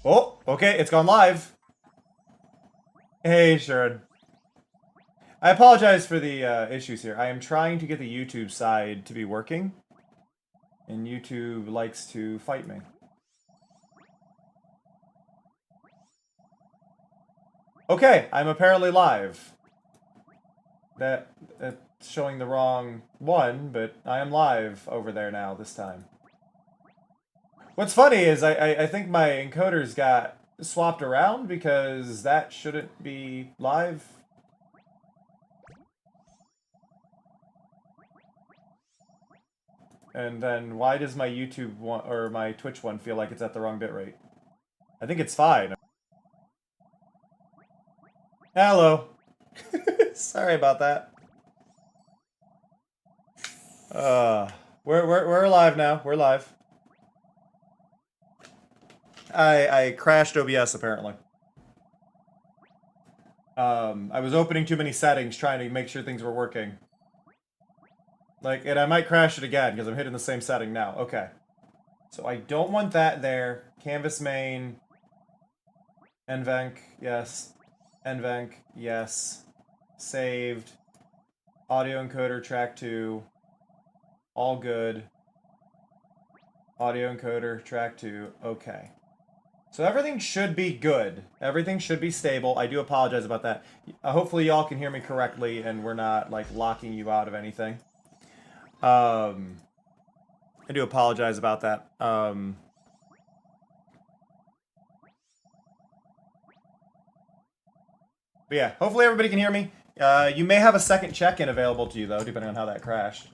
Oh, okay, it's gone live. Hey, Sharon. I apologize for the issues here. I am trying to get the YouTube side to be working, and YouTube likes to fight me. Okay, I'm apparently live. That's showing the wrong one, but I am live over there now this time. What's funny is I think my encoders got swapped around because that shouldn't be live. And then why does my YouTube one or my Twitch one feel like it's at the wrong bitrate? I think it's fine. Hello. Sorry about that. Uh, we're live now. We're live. I crashed OBS apparently. I was opening too many settings trying to make sure things were working. Like, and I might crash it again because I'm hitting the same setting now. Okay. So I don't want that there. Canvas main. Nvenc, yes. Nvenc, yes. Saved. Audio encoder, track 2. All good. Audio encoder, track 2. Okay. So everything should be good. Everything should be stable. I do apologize about that. Hopefully y'all can hear me correctly and we're not, like, locking you out of anything. I do apologize about that. But yeah, hopefully everybody can hear me. You may have a second check-in available to you, though, depending on how that crashed.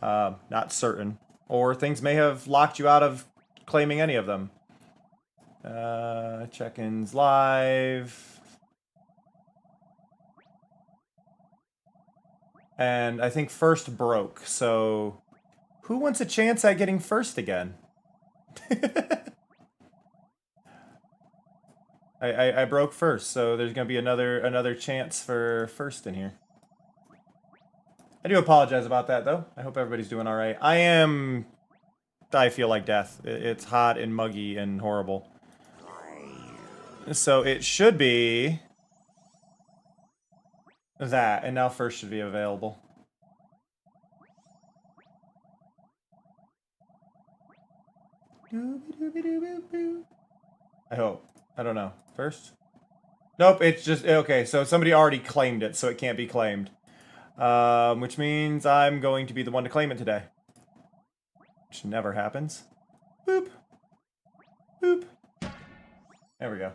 Not certain. Or things may have locked you out of claiming any of them. Check-ins live. And I think first broke, so who wants a chance at getting first again? I broke first, so there's gonna be another chance for first in here. I do apologize about that though. I hope everybody's doing alright. I feel like death. It's hot and muggy and horrible. So it should be that, and now first should be available. I hope. I don't know. First? Nope, it's just... Okay, so somebody already claimed it, so it can't be claimed. Which means I'm going to be the one to claim it today. Which never happens. Boop. Boop. There we go.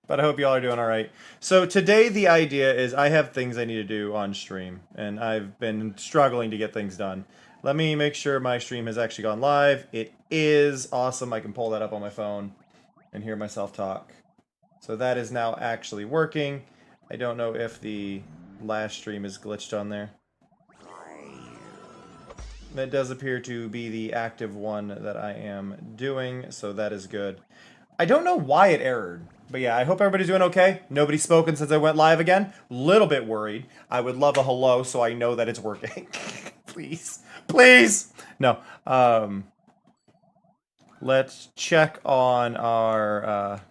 But I hope y'all are doing alright. So today the idea is I have things I need to do on stream, and I've been struggling to get things done. Let me make sure my stream has actually gone live. It is awesome. I can pull that up on my phone and hear myself talk. So that is now actually working. I don't know if the last stream is glitched on there. That does appear to be the active one that I am doing, so that is good. I don't know why it errored, but yeah, I hope everybody's doing okay. Nobody's spoken since I went live again. Little bit worried. I would love a hello so I know that it's working. Please. Please! No. Let's check on our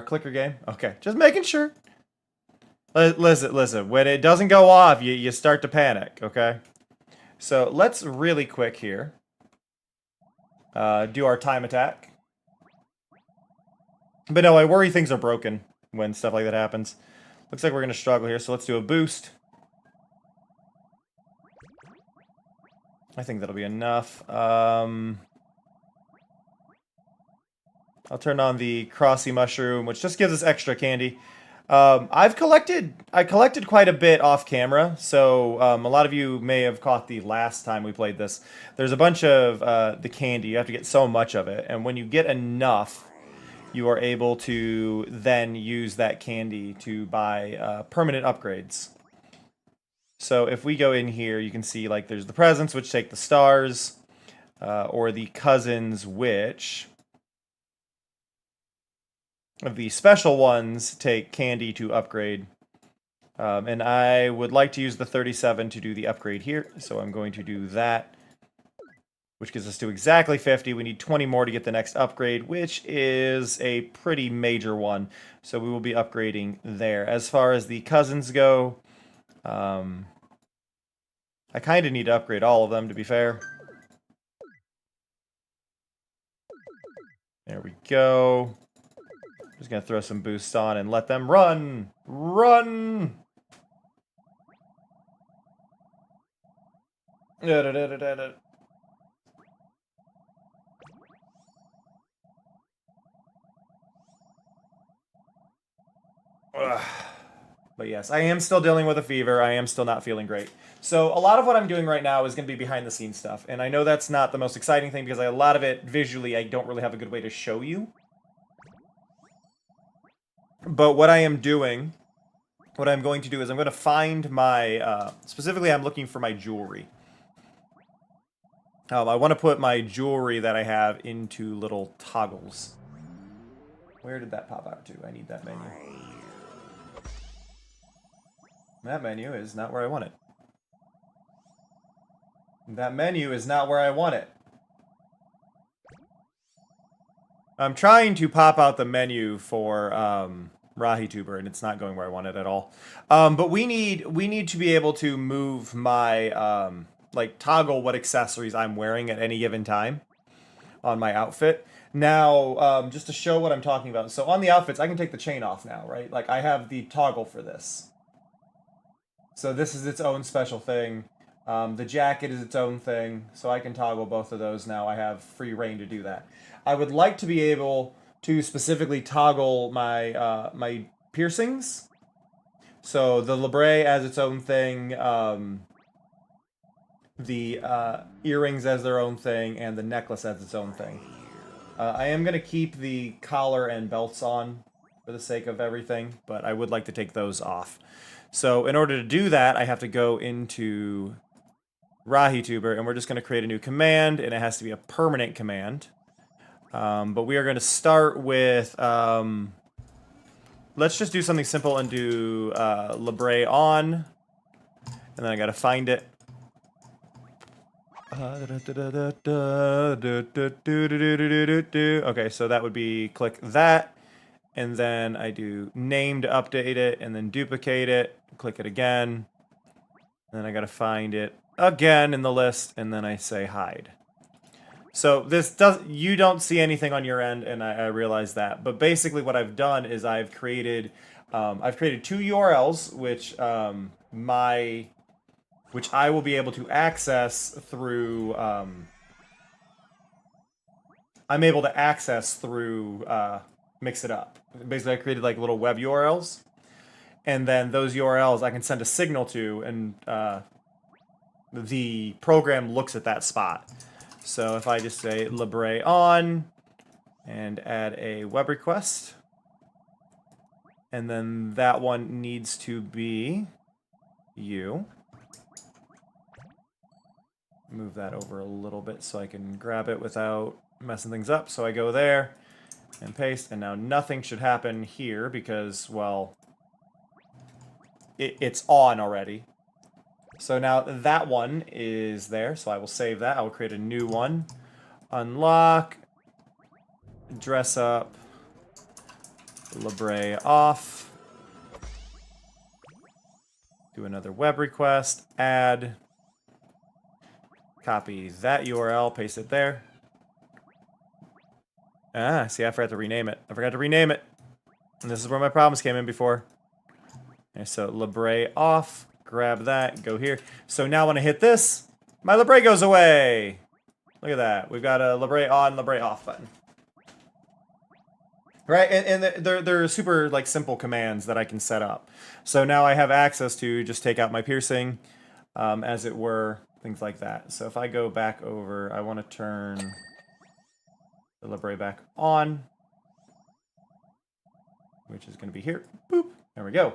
clicker game. Okay, just making sure. Listen. When it doesn't go off, you start to panic, okay? So let's really quick here do our time attack. But no, I worry things are broken when stuff like that happens. Looks like we're going to struggle here, so let's do a boost. I think that'll be enough. I'll turn on the Crossy Mushroom, which just gives us extra candy. I collected quite a bit off camera, so a lot of you may have caught the last time we played this. There's a bunch of the candy. You have to get so much of it, and when you get enough, you are able to then use that candy to buy permanent upgrades. So if we go in here, you can see like there's the presents, which take the stars, or the cousins, which... The special ones take candy to upgrade. And I would like to use the 37 to do the upgrade here, so I'm going to do that. which gets us to exactly 50. We need 20 more to get the next upgrade, which is a pretty major one. So we will be upgrading there. As far as the cousins go, I kind of need to upgrade all of them, to be fair. There we go. Just going to throw some boosts on and let them run. Run! Ugh. But yes, I am still dealing with a fever. I am still not feeling great. So a lot of what I'm doing right now is going to be behind the scenes stuff. And I know that's not the most exciting thing because a lot of it visually I don't really have a good way to show you. But what I am doing, what I'm going to do is I'm going to find my, specifically I'm looking for my jewelry. I want to put my jewelry that I have into little toggles. Where did that pop out to? I need that menu. That menu is not where I want it. That menu is not where I want it. I'm trying to pop out the menu for Vtuber, and it's not going where I want it at all. But we need to be able to move my like toggle what accessories I'm wearing at any given time on my outfit. Now, just to show what I'm talking about. So on the outfits, I can take the chain off now, right? Like I have the toggle for this. So this is its own special thing. The jacket is its own thing, so I can toggle both of those now. I have free reign to do that. I would like to be able to specifically toggle my my piercings. So the labrae as its own thing, the earrings as their own thing, and the necklace as its own thing. I am going to keep the collar and belts on for the sake of everything, but I would like to take those off. So in order to do that, I have to go into Vtuber, and we're just going to create a new command, and it has to be a permanent command. But we are going to start with, let's just do something simple and do labrae on, and then I got to find it. Okay, so that would be click that, and then I do name to update it, and then duplicate it, click it again, and then I gotta find it again in the list, and then I say hide. So this does, you don't see anything on your end, and I realize that, but basically what I've done is I've created two URLs, which I will be able to access through, I'm able to access through Mix It Up. Basically, I created like little web URLs, and then those URLs I can send a signal to, and the program looks at that spot. So if I just say labrae on, and add a web request, and then that one needs to be you. Move that over a little bit so I can grab it without messing things up. So I go there and paste, and now nothing should happen here because, well, it's on already. So now that one is there, so I will save that. I will create a new one. Unlock, dress up, labrae off, do another web request, add, copy that URL, paste it there. Ah, see, I forgot to rename it. And this is where my problems came in before. Okay, so labrae off, grab that, go here. So now when I hit this, my labrae goes away. Look at that. We've got a labrae on, labrae off button. Right, and they're super like simple commands that I can set up. So now I have access to just take out my piercing, as it were, things like that. So if I go back over, I want to turn the labrae back on, which is going to be here. Boop. There we go.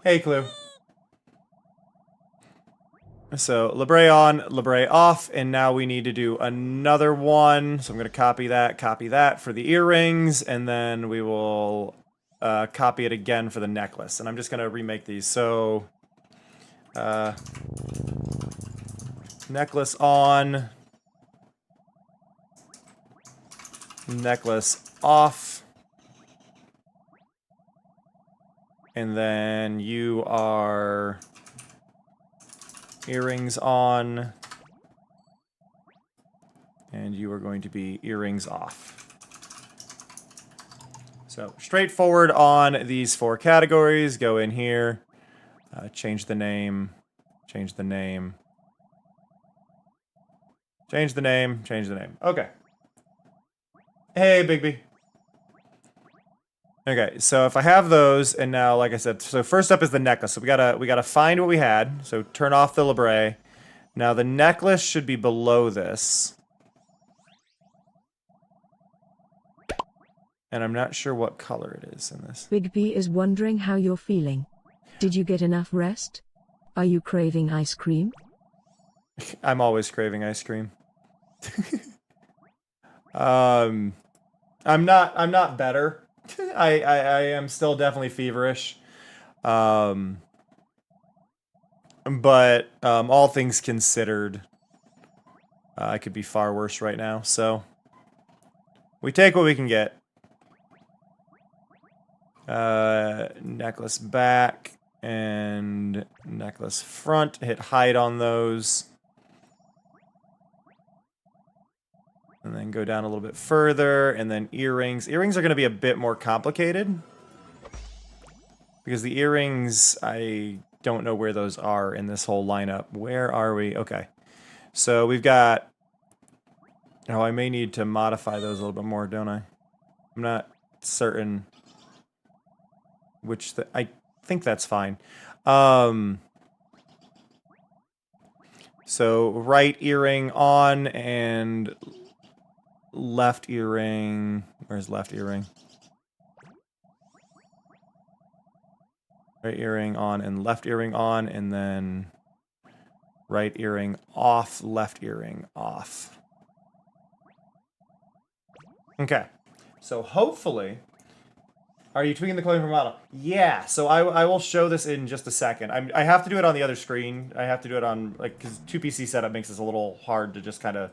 Hey, Clue. So labrae on, labrae off, and now we need to do another one. So I'm going to copy that for the earrings, and then we will copy it again for the necklace. And I'm just going to remake these. So Necklace on. Necklace off. And then you are earrings on. And you are going to be earrings off. So straightforward on these 4 categories. Go in here, change the name, change the name, change the name, change the name. Okay. Hey, Bigby. Okay, so if I have those, and now, like I said, so first up is the necklace. So we gotta find what we had. So turn off the Libre. Now the necklace should be below this. And I'm not sure what color it is in this. Big B is wondering how you're feeling. Did you get enough rest? Are you craving ice cream? I'm always craving ice cream. I'm not better. I am still definitely feverish. But all things considered, I could be far worse right now. So we take what we can get. Necklace back and necklace front. Hit hide on those. And then go down a little bit further, and then earrings. Earrings are going to be a bit more complicated. Because the earrings, I don't know where those are in this whole lineup. Where are we? Okay. So we've got... Oh, I may need to modify those a little bit more, don't I? I'm not certain which... I think that's fine. So right earring on and... left earring. Where's left earring? Right earring on and left earring on, and then right earring off, left earring off. Okay. So hopefully... Are you tweaking the clothing for model? Yeah, so I will show this in just a second. I have to do it on the other screen. I have to do it on, like, because 2PC setup makes this a little hard to just kind of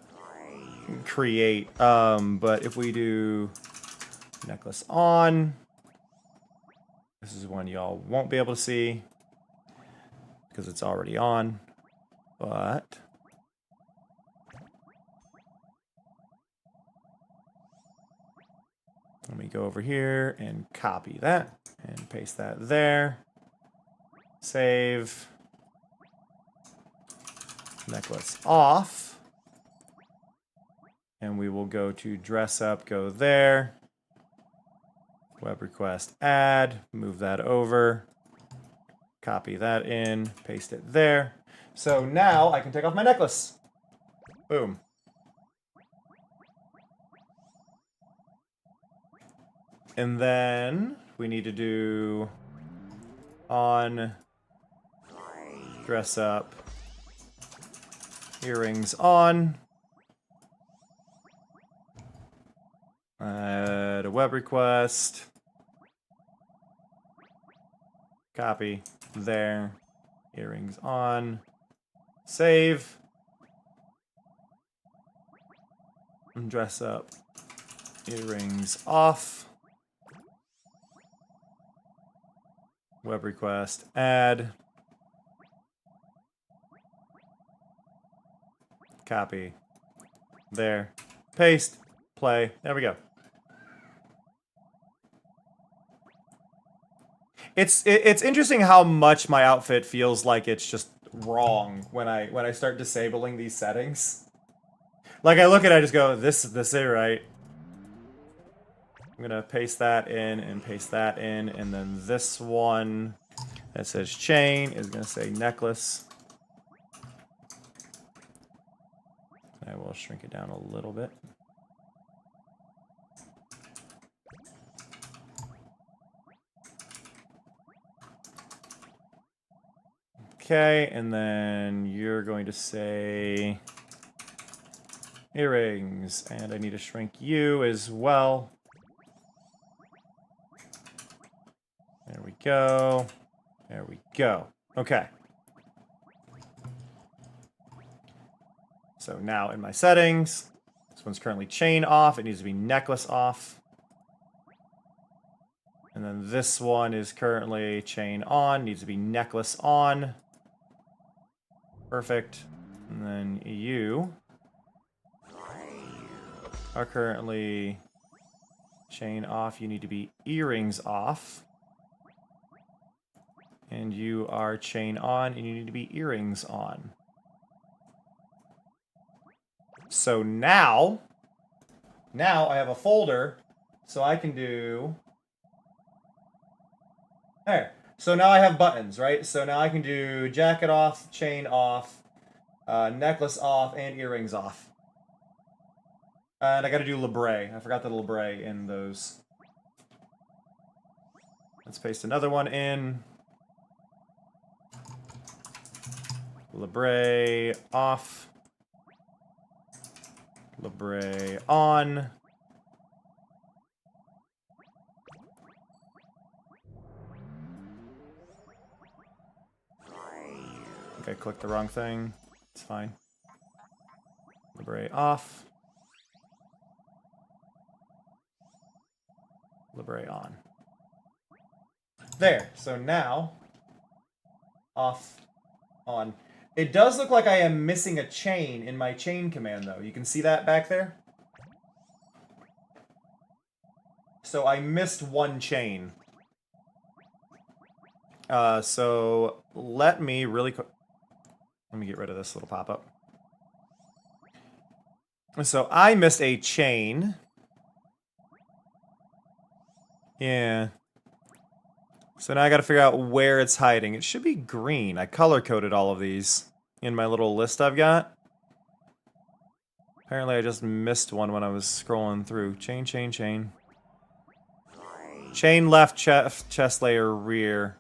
create. But if we do necklace on, this is one y'all won't be able to see because it's already on, but let me go over here and copy that and paste that there. Save. Necklace off. And we will go to dress up, go there. Web request add, move that over. Copy that in, paste it there. So now I can take off my necklace. Boom. And then we need to do on, dress up, earrings on, add a web request, copy, there, earrings on, save, and dress up, earrings off. Web request, add, copy, there, paste, play, there we go. It's interesting how much my outfit feels like it's just wrong when I start disabling these settings. Like I look at it, I just go, this ain't right. I'm gonna paste that in and paste that in, and then this one that says chain is gonna say necklace. I will shrink it down a little bit. Okay, and then you're going to say earrings, and I need to shrink you as well. There we go. There we go. Okay. So now in my settings, this one's currently chain off. It needs to be necklace off. And then this one is currently chain on, needs to be necklace on. Perfect. And then you are currently chain off. You need to be earrings off. And you are chain on, and you need to be earrings on. So now I have a folder, so I can do... There. So now I have buttons, right? So now I can do jacket off, chain off, necklace off, and earrings off. And I gotta do labre. I forgot the labre in those. Let's paste another one in. Labre off. Labre on. Okay, clicked the wrong thing. It's fine. Libre off. Libre on. There. So now, off, on. It does look like I am missing a chain in my chain command, though. You can see that back there? So I missed one chain. So let me really quick... Let me get rid of this little pop-up. So I missed a chain. Yeah. So now I gotta figure out where it's hiding. It should be green. I color-coded all of these in my little list I've got. Apparently I just missed one when I was scrolling through. Chain, chain, chain. Chain left, chest layer, rear.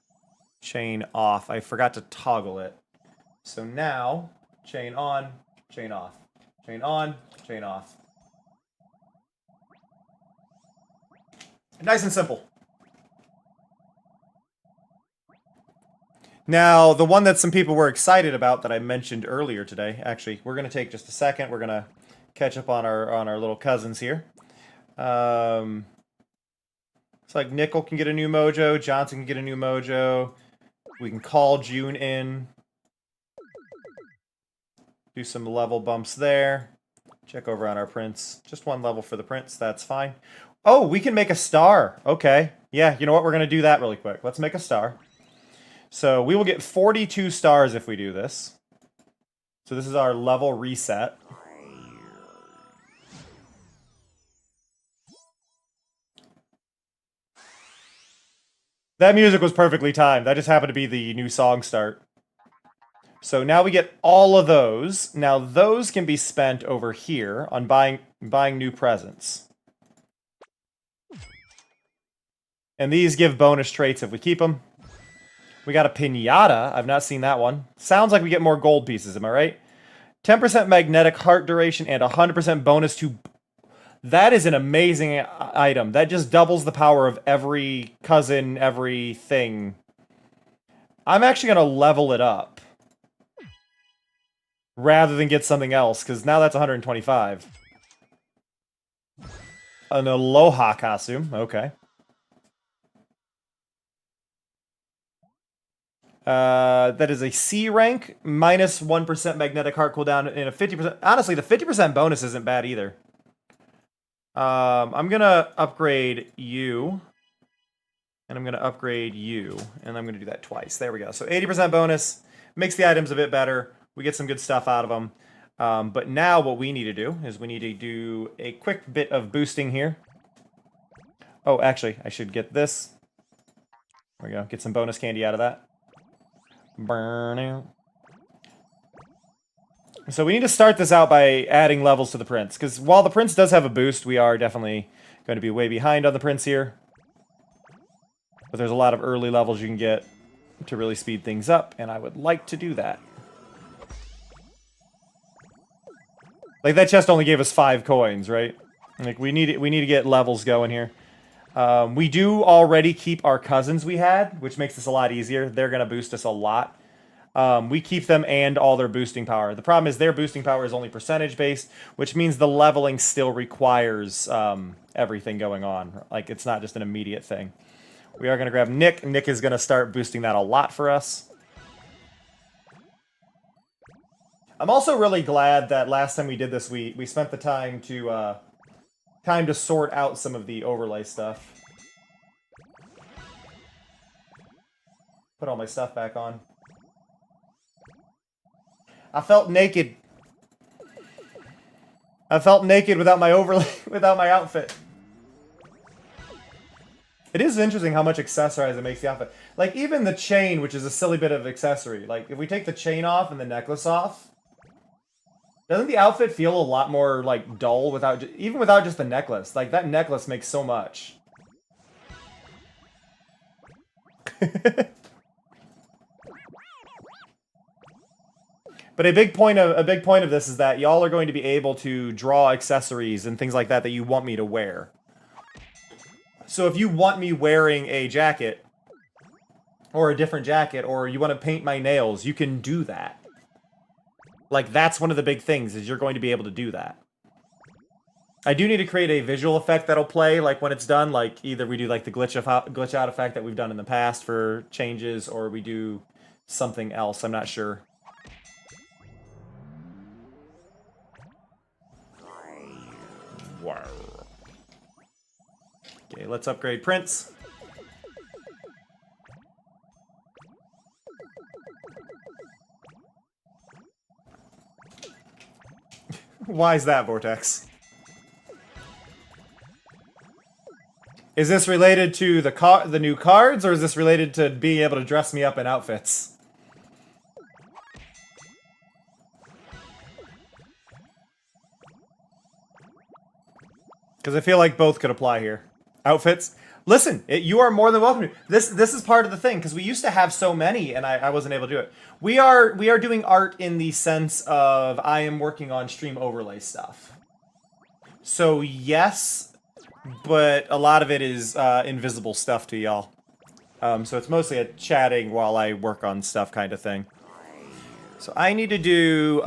Chain off. I forgot to toggle it. So now, chain on, chain off. Chain on, chain off. Nice and simple. Now, the one that some people were excited about that I mentioned earlier today, actually, we're going to take just a second. We're going to catch up on our little cousins here. It's like Nickel can get a new mojo, Johnson can get a new mojo. We can call June in. Do some level bumps there. Check over on our prints. Just one level for the prints. That's fine. Oh, we can make a star. Okay. Yeah, you know what? We're going to do that really quick. Let's make a star. So we will get 42 stars if we do this. So this is our level reset. That music was perfectly timed. That just happened to be the new song start. So now we get all of those. Now those can be spent over here on buying new presents. And these give bonus traits if we keep them. We got a piñata. I've not seen that one. Sounds like we get more gold pieces, am I right? 10% magnetic heart duration and 100% bonus to... That is an amazing item. That just doubles the power of every cousin, everything. I'm actually going to level it up. Rather than get something else, because now that's 125. An Aloha costume, okay. That is a C rank, minus 1% magnetic heart cooldown, and a 50%... Honestly, the 50% bonus isn't bad either. I'm gonna upgrade you. And I'm gonna upgrade you. And I'm gonna do that twice. There we go. So 80% bonus, makes the items a bit better. We get some good stuff out of them. But now what we need to do is we need to do a quick bit of boosting here. Oh, actually, I should get this. There we go. Get some bonus candy out of that. Burn out. So we need to start this out by adding levels to the prince. Because while the prince does have a boost, we are definitely going to be way behind on the prince here. But there's a lot of early levels you can get to really speed things up. And I would like to do that. Like, that chest only gave us 5 coins, right? Like, we need to get levels going here. We do already keep our cousins we had, which makes this a lot easier. They're going to boost us a lot. we keep them and all their boosting power. The problem is their boosting power is only percentage based, which means the leveling still requires everything going on. Like, it's not just an immediate thing. We are going to grab Nick. Nick is going to start boosting that a lot for us. I'm also really glad that last time we did this, we spent the time to sort out some of the overlay stuff. Put all my stuff back on. I felt naked. I felt naked without my overlay, without my outfit. It is interesting how much accessorize it makes the outfit. Like, even the chain, which is a silly bit of accessory. Like, if we take the chain off and the necklace off, doesn't the outfit feel a lot more, like, dull without, even without just the necklace? Like, that necklace makes so much. But a big point of this is that y'all are going to be able to draw accessories and things like that that you want me to wear. So if you want me wearing a jacket, or a different jacket, or you want to paint my nails, you can do that. Like, that's one of the big things, is you're going to be able to do that. I do need to create a visual effect that'll play, like, when it's done. Like, either we do, like, the glitch out effect that we've done in the past for changes, or we do something else. I'm not sure. Wow. Okay, let's upgrade Prince. Why is that, Vortex? Is this related to the new cards, or is this related to being able to dress me up in outfits? Because I feel like both could apply here. Outfits. Listen, you are more than welcome to. This is part of the thing, because we used to have so many, and I wasn't able to do it. We are doing art in the sense of I am working on stream overlay stuff. So yes, but a lot of it is invisible stuff to y'all. So it's mostly a chatting while I work on stuff kind of thing. So I need to do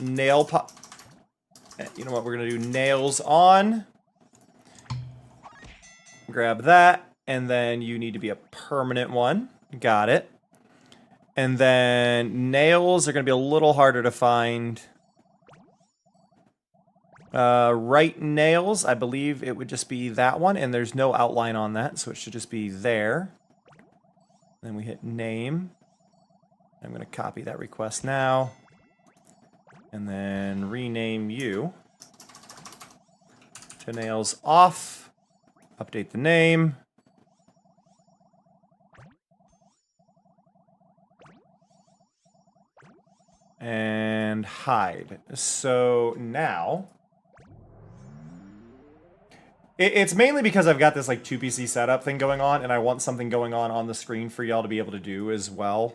nail pop. You know what, we're going to do nails on. Grab that, and then you need to be a permanent one. Got it. And then nails are going to be a little harder to find. Right nails, I believe it would just be that one, and there's no outline on that, so it should just be there. Then we hit name. I'm going to copy that request now. And then rename you to nails off. Update the name. And hide. So now, it's mainly because I've got this like 2PC setup thing going on, and I want something going on the screen for y'all to be able to do as well.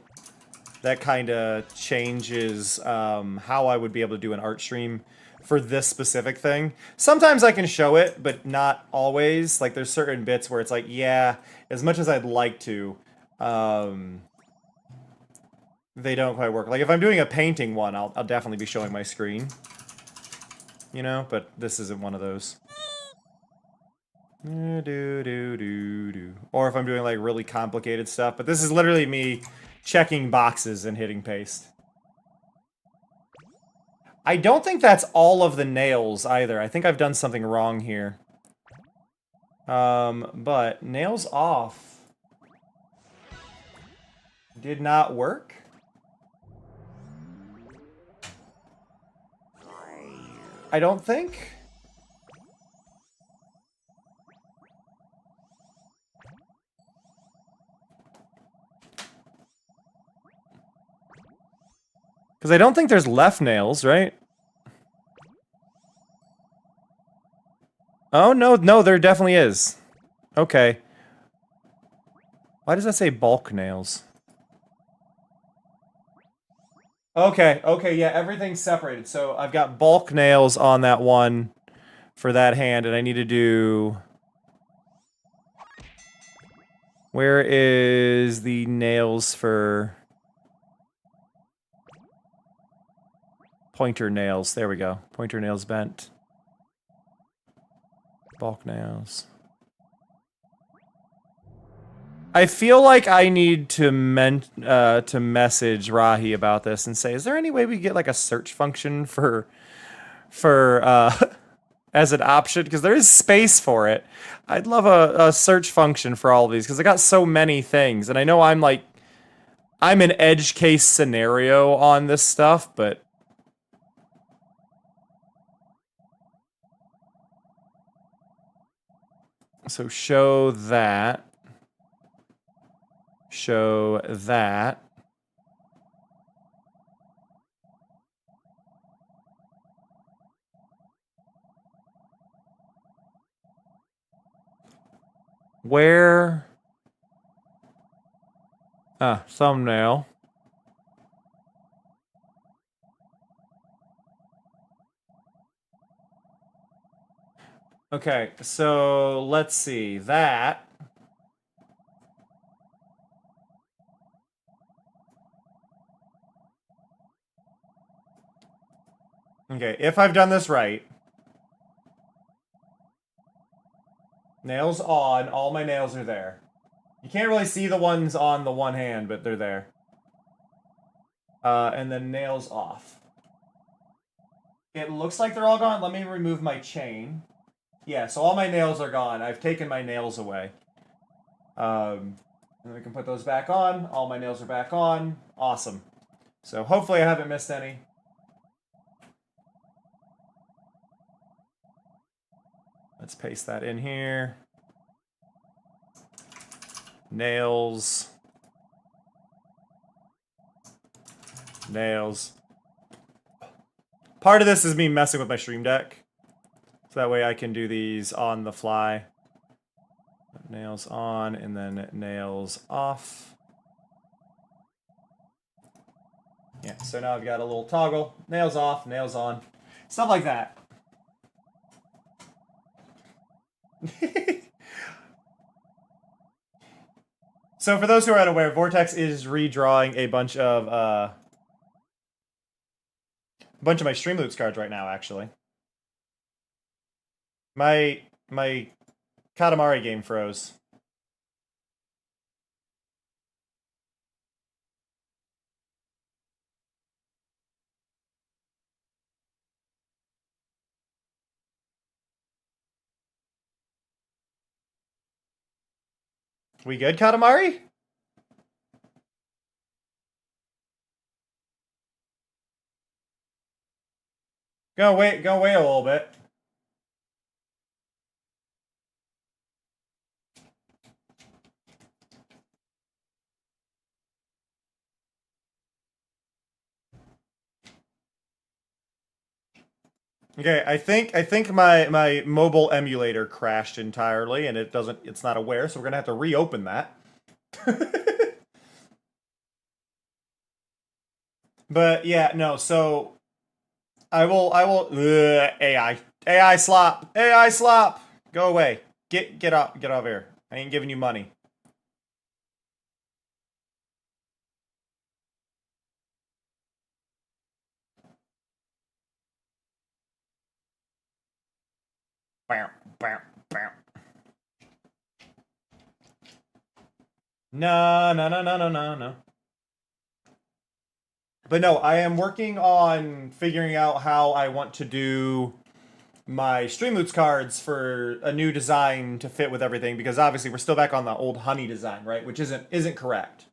That kind of changes how I would be able to do an art stream for this specific thing. Sometimes I can show it, but not always. Like, there's certain bits where it's like, yeah, as much as I'd like to, they don't quite work. Like, if I'm doing a painting one, I'll definitely be showing my screen. You know, but this isn't one of those. Or if I'm doing, like, really complicated stuff. But this is literally me checking boxes and hitting paste. I don't think that's all of the nails either. I think I've done something wrong here. But nails off did not work. I don't think. Because I don't think there's left nails, right? Oh, no, there definitely is. Okay. Why does that say bulk nails? Okay, yeah, everything's separated. So I've got bulk nails on that one for that hand, and I need to do... Where is the nails for pointer nails? There we go. Pointer nails bent. Bulk nails. I feel like I need to message Rahi about this and say, is there any way we get like a search function for as an option? Because there is space for it. I'd love a search function for all of these because I got so many things, and I know I'm an edge case scenario on this stuff, but so show that. Show that. Where? Thumbnail. Okay, so let's see. That. Okay, if I've done this right. Nails on. All my nails are there. You can't really see the ones on the one hand, but they're there. And then nails off. It looks like they're all gone. Let me remove my chain. Yeah, so all my nails are gone. I've taken my nails away. And then we can put those back on. All my nails are back on. Awesome. So hopefully I haven't missed any. Let's paste that in here. Nails. Nails. Part of this is me messing with my stream deck. So that way I can do these on the fly. Nails on and then nails off. Yeah, so now I've got a little toggle. Nails off, nails on. Stuff like that. So for those who are unaware, Vortex is redrawing a bunch of my Streamloots cards right now, actually. My Katamari game froze. We good, Katamari? Go wait a little bit. Okay, I think my mobile emulator crashed entirely and it's not aware, so we're gonna have to reopen that. But yeah, no, so I will AI slop. AI slop. Go away. Get off here. I ain't giving you money. Bam, bam, bam. No, no, no, no, no, no, no. But no, I am working on figuring out how I want to do my Streamloots cards for a new design to fit with everything, because obviously we're still back on the old honey design, right? Which isn't correct.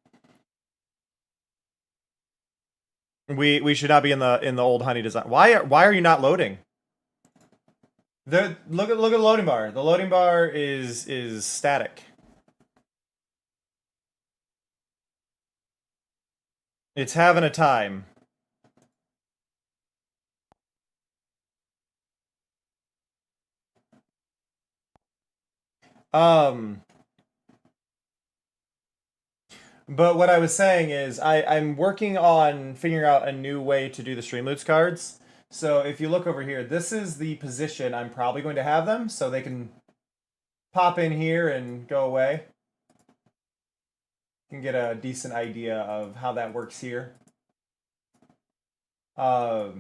We should not be in the old honey design. Why are you not loading? Look at the loading bar. The loading bar is static. It's having a time. Um, but what I was saying is I'm working on figuring out a new way to do the Streamloots cards. So if you look over here, this is the position I'm probably going to have them, so they can pop in here and go away. can get a decent idea of how that works here. I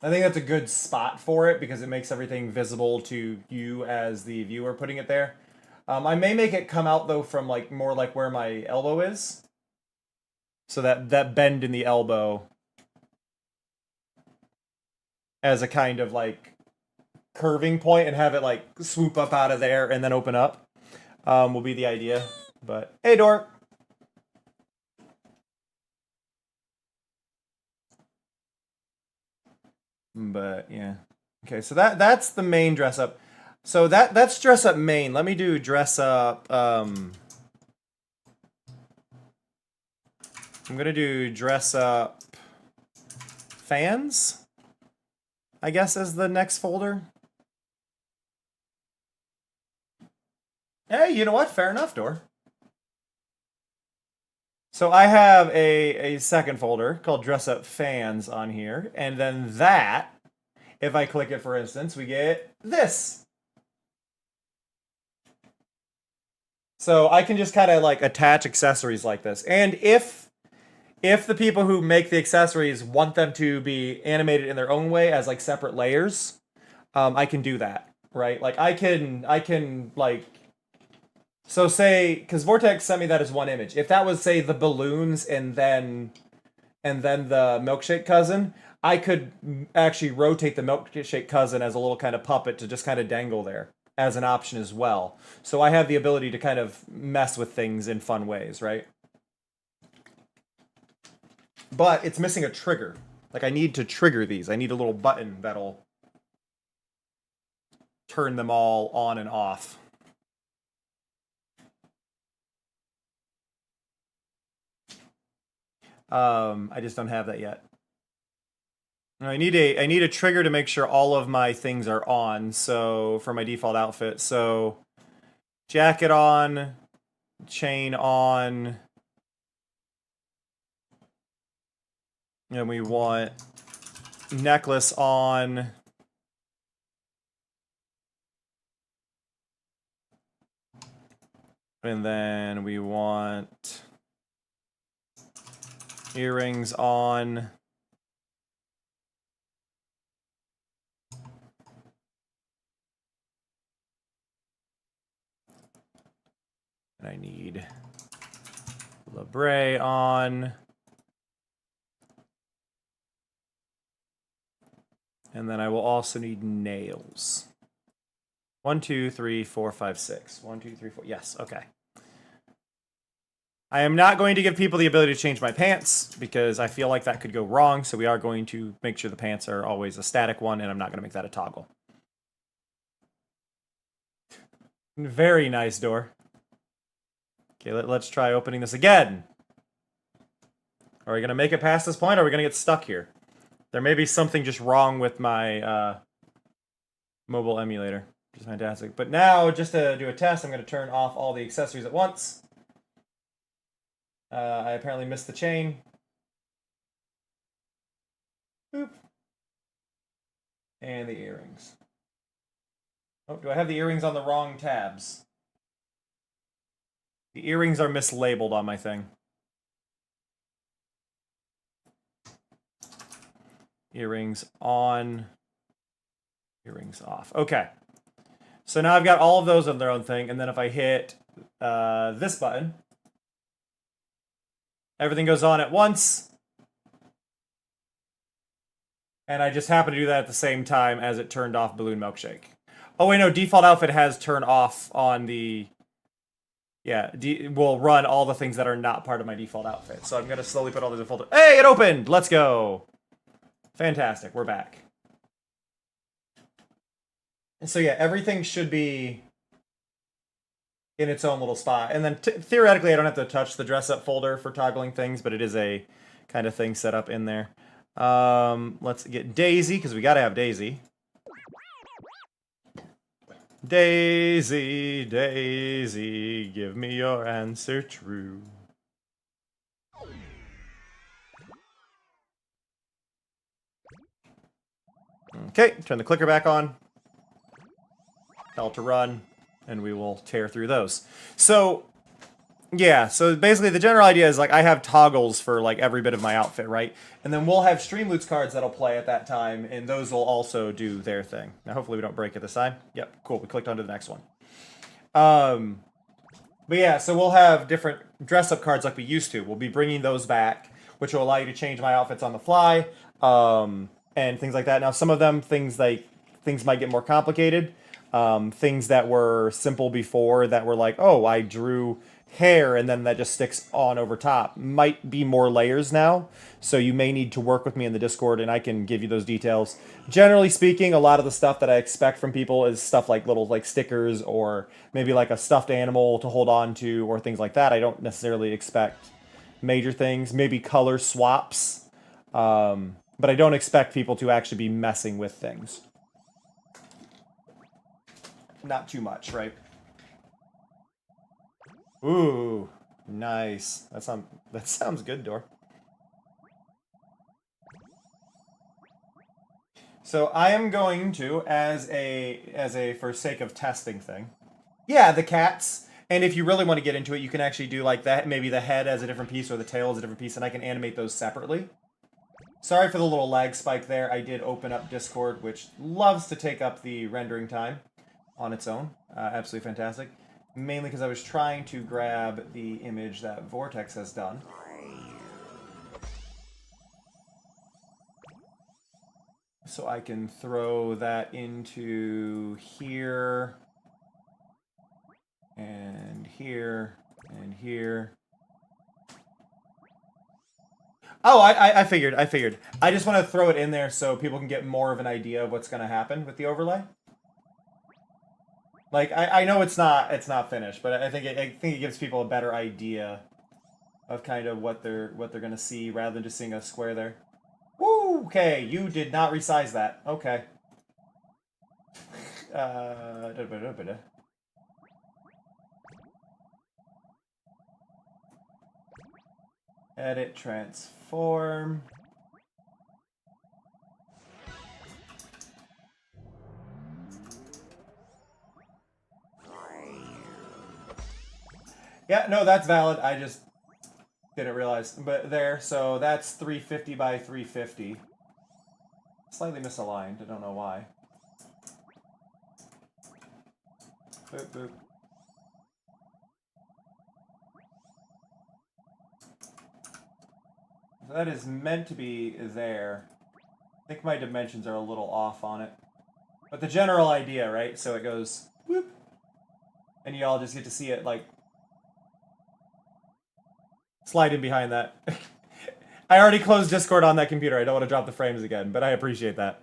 think that's a good spot for it because it makes everything visible to you as the viewer putting it there. I may make it come out though from like more like where my elbow is. So that bend in the elbow as a kind of like curving point and have it like swoop up out of there and then open up will be the idea. But hey, Dork. But yeah. Okay, so that's the main dress up. So that's dress up main. Let me do dress up. I'm gonna do dress up fans, I guess, as the next folder. Hey, you know what? Fair enough, Door. So I have a second folder called dress up fans on here, and then that, if I click it, for instance, we get this. So I can just kind of like attach accessories like this. And if the people who make the accessories want them to be animated in their own way as like separate layers, I can do that, right? Like I can like, so say, because Vortex sent me that as one image. If that was say the balloons and then the milkshake cousin, I could actually rotate the milkshake cousin as a little kind of puppet to just kind of dangle there as an option as well. So I have the ability to kind of mess with things in fun ways, right? But it's missing a trigger. Like I need to trigger these. I need a little button that'll turn them all on and off. I just don't have that yet. I need a trigger to make sure all of my things are on. So for my default outfit, so jacket on, chain on, and we want necklace on. And then we want earrings on. And I need labre on. And then I will also need nails. 1, 2, 3, 4, 5, 6. 1, 2, 3, 4. Yes, okay. I am not going to give people the ability to change my pants because I feel like that could go wrong. So we are going to make sure the pants are always a static one, and I'm not going to make that a toggle. Very nice, Door. Okay, let's try opening this again. Are we going to make it past this point, or are we going to get stuck here? There may be something just wrong with my mobile emulator, which is fantastic. But now, just to do a test, I'm going to turn off all the accessories at once. I apparently missed the chain. Boop. And the earrings. Oh, do I have the earrings on the wrong tabs? The earrings are mislabeled on my thing. Earrings on. Earrings off. Okay. So now I've got all of those on their own thing, and then if I hit this button, everything goes on at once. And I just happen to do that at the same time as it turned off Balloon Milkshake. Oh, wait, no. Default outfit has turned off on the... Yeah, will run all the things that are not part of my default outfit. So I'm going to slowly put all these in folder. Hey, it opened! Let's go! Fantastic. We're back. And so, yeah, everything should be in its own little spot. And then, theoretically, I don't have to touch the dress-up folder for toggling things, but it is a kind of thing set up in there. Let's get Daisy, because we got to have Daisy. Daisy, Daisy, give me your answer true. Okay, turn the clicker back on. Tell it to run, and we will tear through those. So, Yeah, so basically the general idea is like I have toggles for like every bit of my outfit, right? And then we'll have Streamloots cards that'll play at that time, and those will also do their thing. Now hopefully we don't break it this time. Yep, cool. We clicked onto the next one. Um, but yeah, so we'll have different dress-up cards like we used to. We'll be bringing those back, which will allow you to change my outfits on the fly, and things like that. Now some of them things might get more complicated. Things that were simple before that were like, oh, I drew hair and then that just sticks on over top might be more layers now. So you may need to work with me in the Discord and I can give you those details. Generally speaking, a lot of the stuff that I expect from people is stuff like little like stickers or maybe like a stuffed animal to hold on to or things like that. I don't necessarily expect major things, maybe color swaps. But I don't expect people to actually be messing with things. Not too much, right? Ooh, nice. That sounds good, Dor. So I am going to, as a for sake of testing thing. Yeah, the cats. And if you really want to get into it, you can actually do like that. Maybe the head as a different piece or the tail as a different piece, and I can animate those separately. Sorry for the little lag spike there. I did open up Discord, which loves to take up the rendering time on its own. Absolutely fantastic. Mainly because I was trying to grab the image that Vortex has done. So I can throw that into here, and here, and here. Oh, I figured. I just want to throw it in there so people can get more of an idea of what's going to happen with the overlay. Like I know it's not finished, but I think it gives people a better idea of kind of what they're gonna see rather than just seeing a square there. Woo! Okay, you did not resize that. Okay. Edit transform. Yeah, no, that's valid. I just didn't realize. But there, so that's 350 by 350. Slightly misaligned. I don't know why. Boop, boop. So that is meant to be there. I think my dimensions are a little off on it. But the general idea, right? So it goes whoop. And you all just get to see it like slide in behind that. I already closed Discord on that computer. I don't want to drop the frames again, but I appreciate that.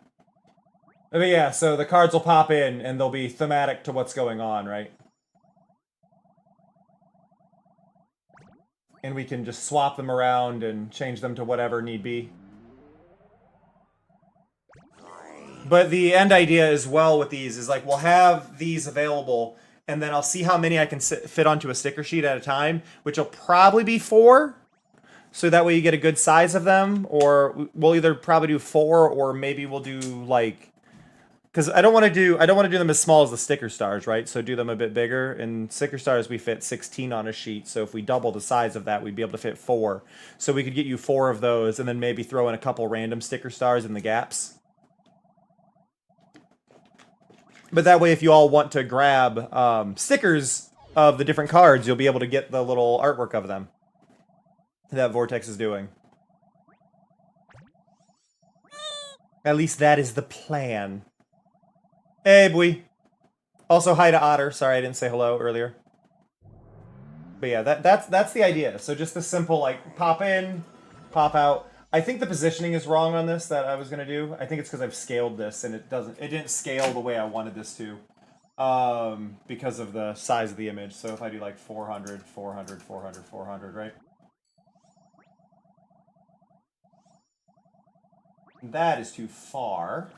But yeah, so the cards will pop in and they'll be thematic to what's going on, right? And we can just swap them around and change them to whatever need be. But the end idea as well with these is like we'll have these available and then I'll see how many I can fit onto a sticker sheet at a time, which will probably be 4. So that way you get a good size of them, or we'll either probably do 4 or maybe we'll do like, because I don't want to do them as small as the sticker stars, right? So do them a bit bigger. And sticker stars we fit 16 on a sheet. So if we double the size of that, we'd be able to fit 4. So we could get you 4 of those, and then maybe throw in a couple random sticker stars in the gaps. But that way, if you all want to grab stickers of the different cards, you'll be able to get the little artwork of them that Vortex is doing. At least that is the plan. Hey, boy. Also, hi to Otter. Sorry I didn't say hello earlier. But yeah, that's the idea. So just the simple, like, pop in, pop out. I think the positioning is wrong on this that I was going to do. I think it's because I've scaled this, and it didn't scale the way I wanted this to. Because of the size of the image. So if I do, like, 400, 400, 400, 400, right? That is too far.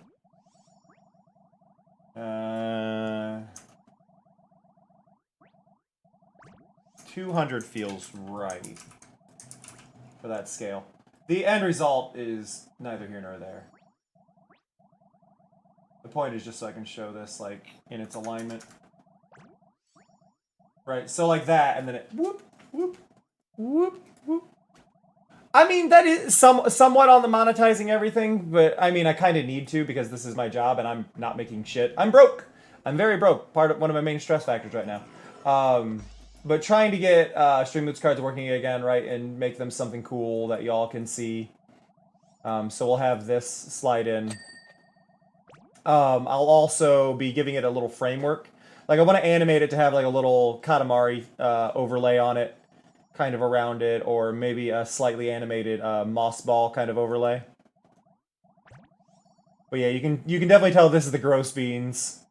200 feels right for that scale. The end result is neither here nor there. The point is just so I can show this like in its alignment. Right, so like that, and then it whoop, Whoop, whoop, whoop. I mean, that is somewhat on the monetizing everything, but I mean, I kind of need to because this is my job and I'm not making shit. I'm broke. I'm very broke. One of my main stress factors right now. But trying to get Streamloots cards working again, right, and make them something cool that y'all can see. So we'll have this slide in. I'll also be giving it a little framework. Like, I want to animate it to have like a little Katamari overlay on it, kind of around it, or maybe a slightly animated moss ball kind of overlay. But yeah, you can definitely tell this is the gross beans.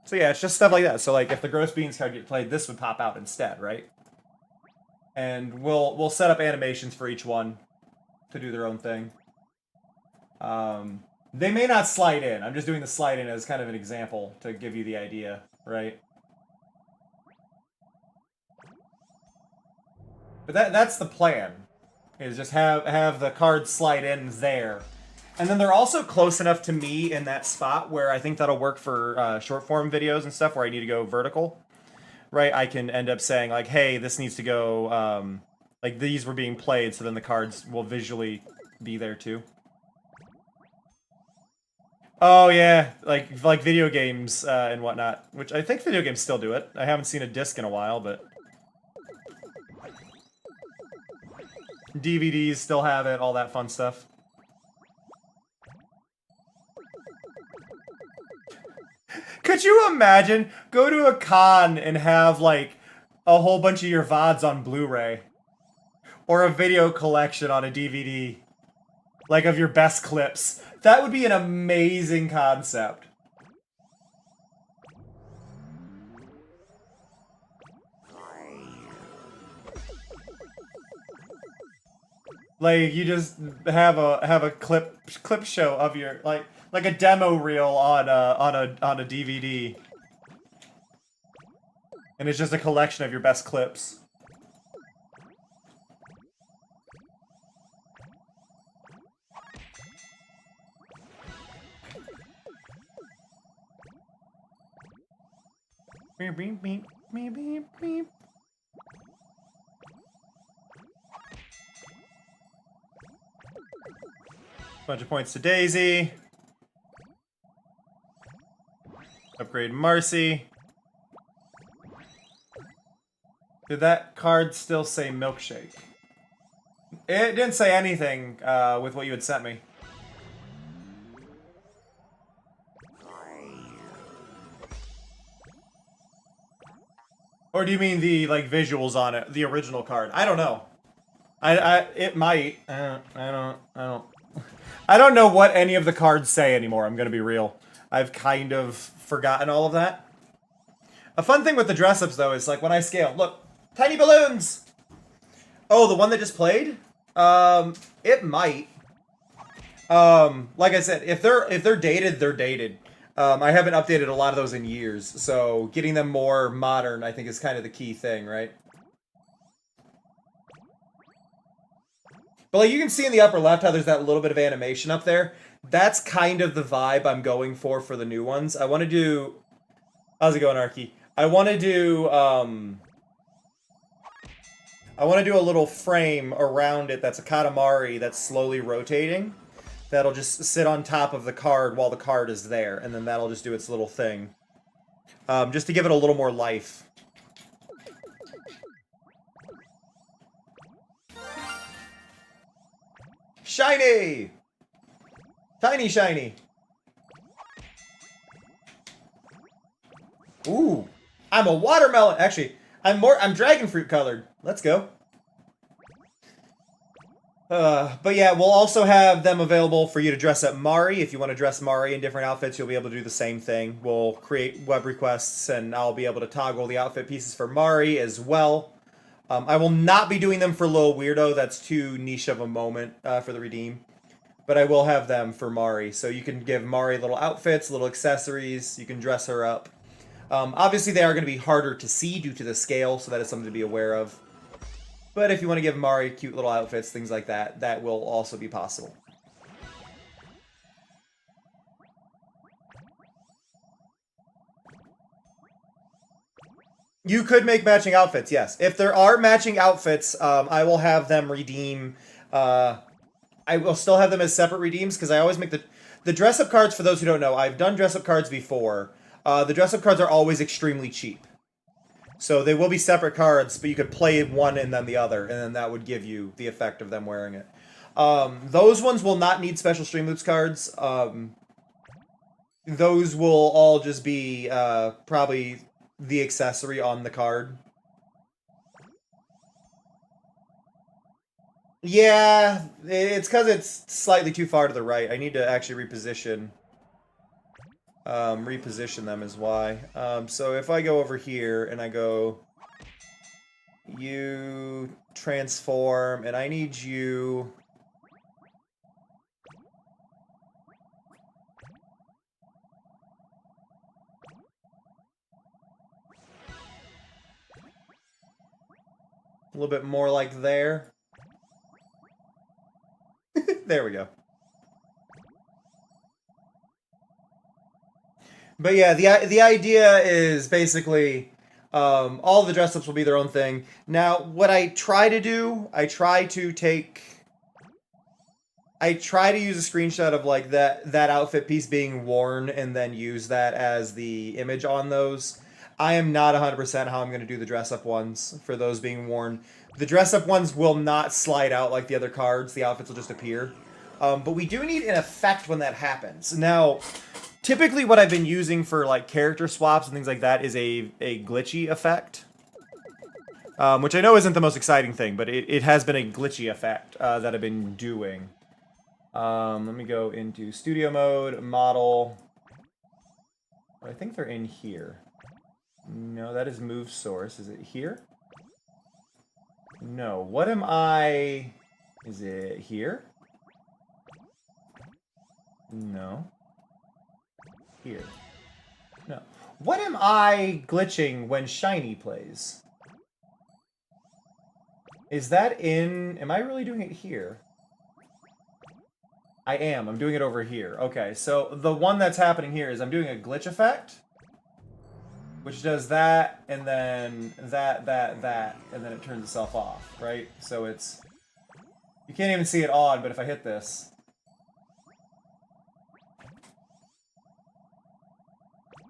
So yeah, it's just stuff like that. So like, if the gross beans card get played, this would pop out instead, right? And we'll set up animations for each one to do their own thing. They may not slide in. I'm just doing the slide in as kind of an example to give you the idea, right? But that's the plan, is just have the cards slide in there. And then they're also close enough to me in that spot where I think that'll work for short form videos and stuff where I need to go vertical, right? I can end up saying like, hey, this needs to go, like these were being played, so then the cards will visually be there too. Oh yeah, like video games and whatnot, which I think video games still do it. I haven't seen a disc in a while, but DVDs still have it, all that fun stuff. Could you imagine? Go to a con and have like a whole bunch of your VODs on Blu-ray, or a video collection on a DVD, like of your best clips. That would be an amazing concept. Like you just have a clip show of your like a demo reel on a DVD, and it's just a collection of your best clips. Beep, beep, beep, beep, beep, beep. Bunch of points to Daisy. Upgrade Marcy. Did that card still say milkshake? It didn't say anything with what you had sent me. Or do you mean the like visuals on it, the original card? I don't know. It might. I don't know what any of the cards say anymore. I'm gonna be real. I've kind of forgotten all of that. A fun thing with the dress-ups though is like when I scale, look, tiny balloons. Oh, the one that just played? It might. Like I said, if they're dated, they're dated. I haven't updated a lot of those in years, so getting them more modern, I think, is kind of the key thing, right? But like you can see in the upper left how there's that little bit of animation up there. That's kind of the vibe I'm going for the new ones. I want to do... How's it going, Arky? I want to do a little frame around it that's a Katamari that's slowly rotating. That'll just sit on top of the card while the card is there, and then that'll just do its little thing. Just to give it a little more life. Shiny! Tiny shiny! Ooh! I'm a watermelon! Actually, I'm dragon fruit colored. Let's go. But yeah, we'll also have them available for you to dress up Mari. If you want to dress Mari in different outfits, you'll be able to do the same thing. We'll create web requests, and I'll be able to toggle the outfit pieces for Mari as well. I will not be doing them for Lil Weirdo. That's too niche of a moment for the redeem. But I will have them for Mari. So you can give Mari little outfits, little accessories. You can dress her up. Obviously, they are going to be harder to see due to the scale, so that is something to be aware of. But if you want to give Mari cute little outfits, things like that, that will also be possible. You could make matching outfits, yes. If there are matching outfits, I will have them redeem. Uh, I will still have them as separate redeems because I always make the dress up cards. For those who don't know, I've done dress up cards before. The dress up cards are always extremely cheap, so they will be separate cards, but you could play one and then the other, and then that would give you the effect of them wearing it. Those ones will not need special Streamloots cards. Those will all just be probably the accessory on the card. Yeah, it's because it's slightly too far to the right. I need to actually reposition. Reposition them is why. So if I go over here and I go, you transform, and I need you. A little bit more like there. There we go. But yeah, the idea is basically all the dress ups will be their own thing. Now, what I try to do, I try to use a screenshot of like that outfit piece being worn and then use that as the image on those. I am not 100% how I'm going to do the dress up ones for those being worn. The dress up ones will not slide out like the other cards. The outfits will just appear. But we do need an effect when that happens. Now, typically what I've been using for like character swaps and things like that is a glitchy effect. Which I know isn't the most exciting thing, but it has been a glitchy effect that I've been doing. Let me go into studio mode, model. I think they're in here. No, that is move source. Is it here? No. What am I... Is it here? No. Here. No. What am I glitching when Shiny plays? Is that in... Am I really doing it here? I am. I'm doing it over here. Okay, so the one that's happening here is I'm doing a glitch effect, which does that, and then that, and then it turns itself off, right? So it's... You can't even see it on, but if I hit this...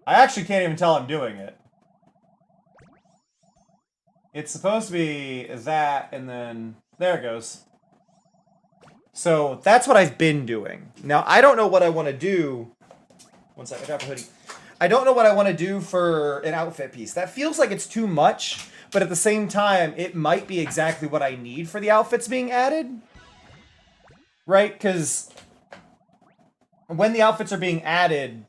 I actually can't even tell I'm doing it. It's supposed to be that, and then... There it goes. So that's what I've been doing. Now, I don't know what I want to do. One second, I got the hoodie. I don't know what I want to do for an outfit piece. That feels like it's too much, but at the same time, it might be exactly what I need for the outfits being added. Right? Because when the outfits are being added,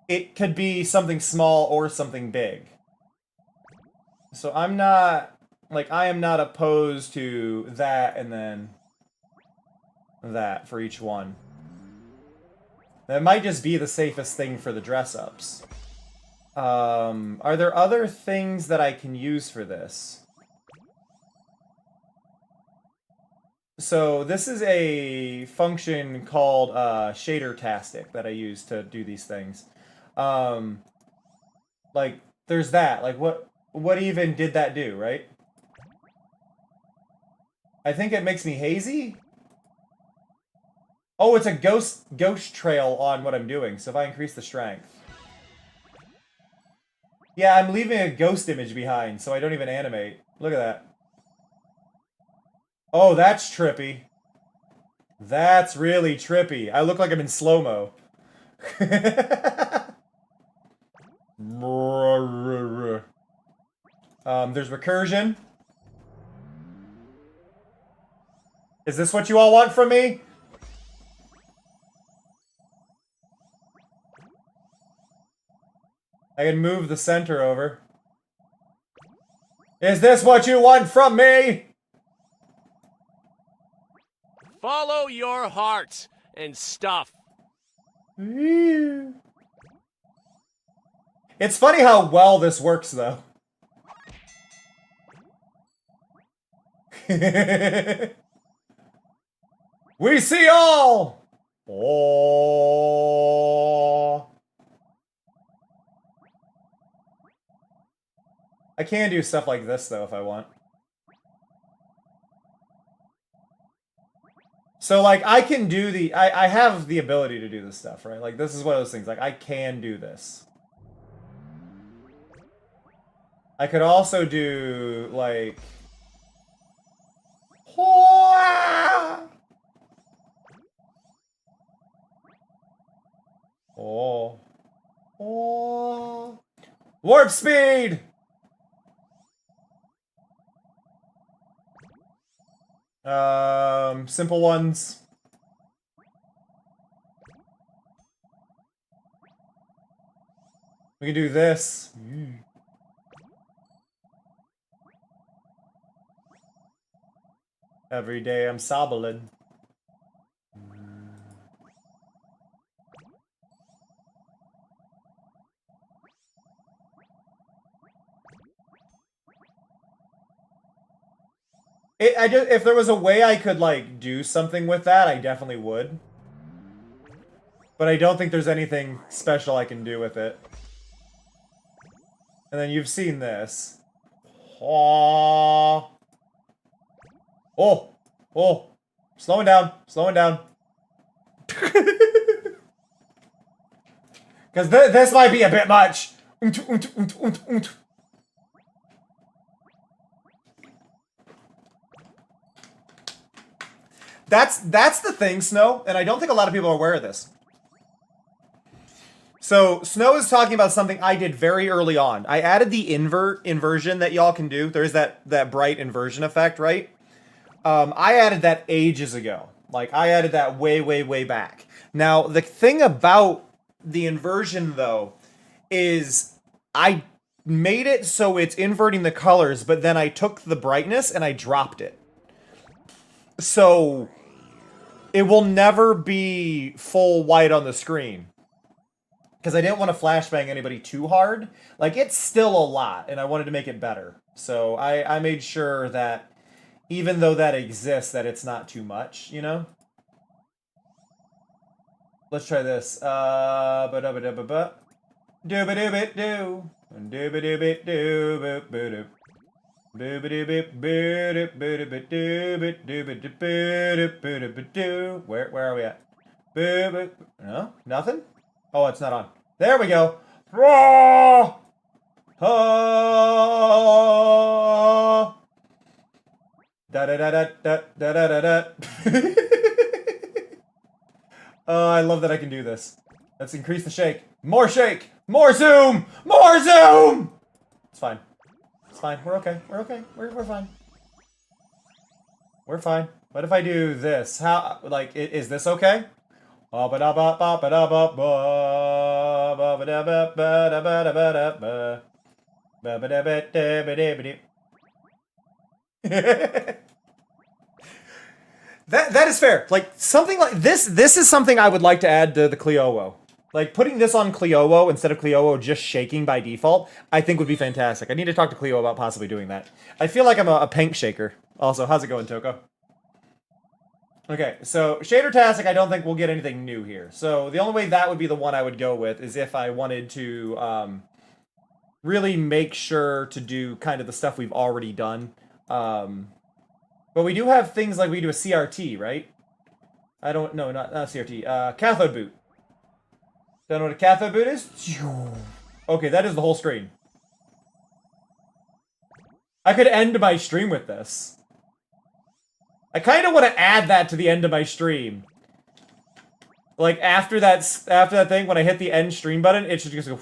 it could be something small or something big. So I'm not, like, I am not opposed to that and then that for each one. That might just be the safest thing for the dress-ups. Are there other things that I can use for this? So this is a function called shader-tastic that I use to do these things. Like, there's that. Like, what even did that do, right? I think it makes me hazy? Oh, it's a ghost trail on what I'm doing, so if I increase the strength. Yeah, I'm leaving a ghost image behind, so I don't even animate. Look at that. Oh, that's trippy. That's really trippy. I look like I'm in slow-mo. There's recursion. Is this what you all want from me? I can move the center over. Is this what you want from me? Follow your heart and stuff. It's funny how well this works, though. We see all! Oh. I can do stuff like this, though, if I want. So, like, I can do the... I have the ability to do this stuff, right? Like, this is one of those things. Like, I can do this. I could also do, like... Oh. Oh. Warp speed! Simple ones. We can do this. Every day I'm sobbling. If there was a way I could, like, do something with that, I definitely would. But I don't think there's anything special I can do with it. And then you've seen this. Oh. Oh. Oh. Slowing down. Slowing down. Because this might be a bit much. That's the thing, Snow, and I don't think a lot of people are aware of this. So, Snow is talking about something I did very early on. I added the inversion that y'all can do. There's that bright inversion effect, right? I added that ages ago. Like, I added that way, way, way back. Now, the thing about the inversion, though, is I made it so it's inverting the colors, but then I took the brightness and I dropped it. So, it will never be full white on the screen. Because I didn't want to flashbang anybody too hard. Like, it's still a lot, and I wanted to make it better. So, I made sure that, even though that exists, that it's not too much, you know? Let's try this. Ba-da-ba-da-ba-ba. Dooba-dooba-doo. Dooba-dooba-doo-ba-ba-doo. Where are we at? No? Nothing? Oh, it's not on. There we go. Da da da da da da da da da. Oh, I love that I can do this. Let's increase the shake. More shake! More zoom! More zoom! It's fine. It's fine. We're okay. We're okay. We're fine. We're fine. What if I do this? How, like, is this okay? That is fair. Like, something like this is something I would like to add to the Clio. Like, putting this on Clio instead of Clio just shaking by default, I think would be fantastic. I need to talk to Clio about possibly doing that. I feel like I'm a paint shaker. Also, how's it going, Toko? Okay, so Shader-tastic, I don't think we'll get anything new here. So the only way that would be the one I would go with is if I wanted to really make sure to do kind of the stuff we've already done. But we do have things like we do a CRT, right? I don't know, not CRT. Cathode boot. Don't know what a cathode boot is? Okay, that is the whole screen. I could end my stream with this. I kind of want to add that to the end of my stream. Like, after that thing, when I hit the end stream button, it should just go...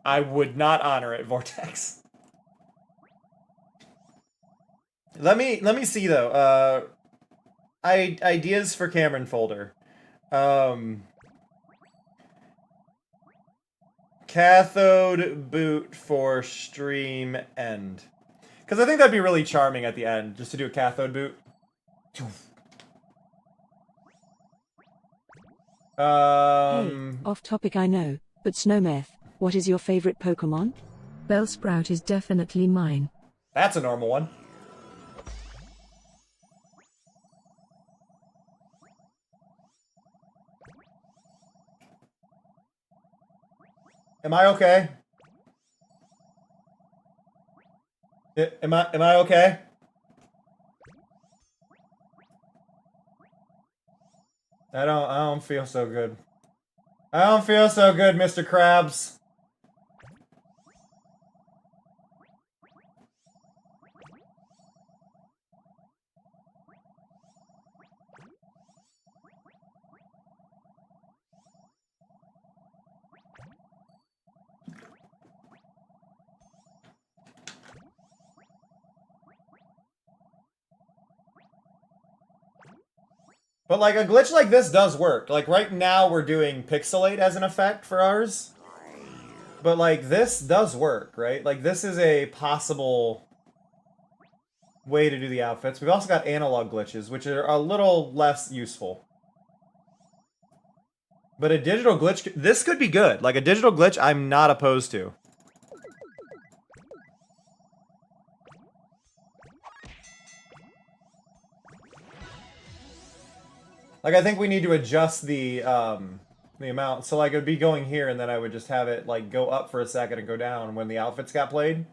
I would not honor it, Vortex. Let me see, though. Ideas for Cameron folder. Cathode boot for stream end. Because I think that'd be really charming at the end, just to do a cathode boot. Hey, off topic I know, but Snowmeth, what is your favorite Pokemon? Bellsprout is definitely mine. That's a normal one. Am I okay? Am I okay? I don't feel so good. I don't feel so good, Mr. Krabs. But like a glitch like this does work. Like right now we're doing pixelate as an effect for ours. But like this does work, right? Like this is a possible way to do the outfits. We've also got analog glitches, which are a little less useful. But a digital glitch, this could be good. Like a digital glitch, I'm not opposed to. Like I think we need to adjust the amount. So like it would be going here, and then I would just have it like go up for a second and go down when the outfits got played.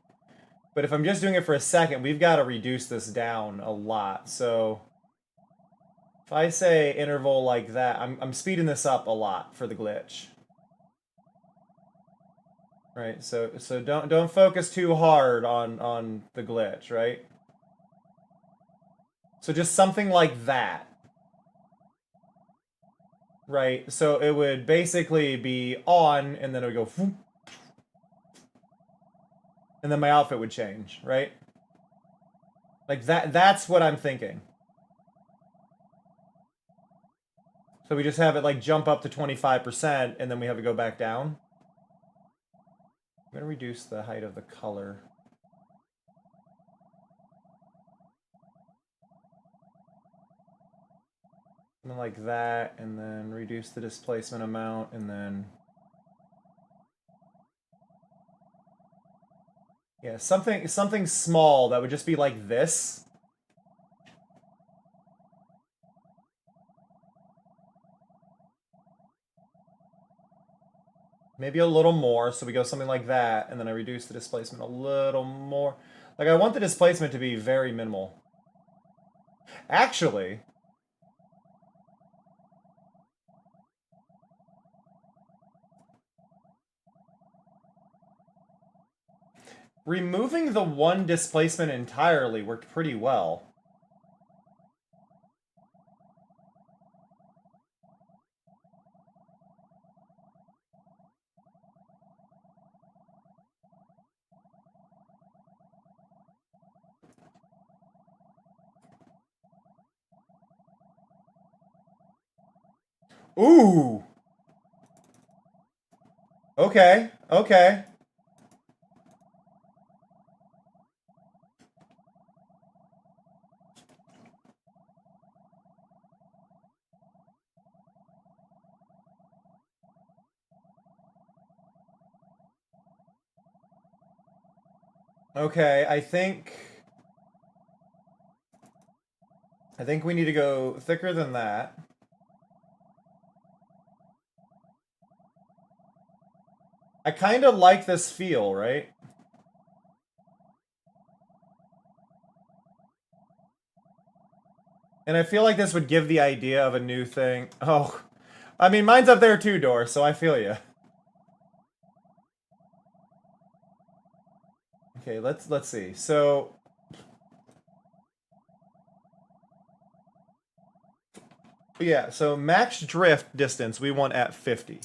But if I'm just doing it for a second, we've got to reduce this down a lot. So if I say interval like that, I'm speeding this up a lot for the glitch. Right, so don't focus too hard on the glitch, right? So just something like that. Right, so it would basically be on, and then it would go whoop, and then my outfit would change, right? Like that's what I'm thinking. So we just have it like jump up to 25%, and then we have it go back down. I'm gonna reduce the height of the color. Something like that, and then reduce the displacement amount, and then... Yeah, something small that would just be like this. Maybe a little more, so we go something like that, and then I reduce the displacement a little more. Like, I want the displacement to be very minimal. Actually... removing the one displacement entirely worked pretty well. Ooh! Okay, okay. Okay, I think we need to go thicker than that. I kind of like this feel, right? And I feel like this would give the idea of a new thing. Oh, I mean, mine's up there too, Door, so I feel you. Okay, let's see. So yeah, so max drift distance we want at 50.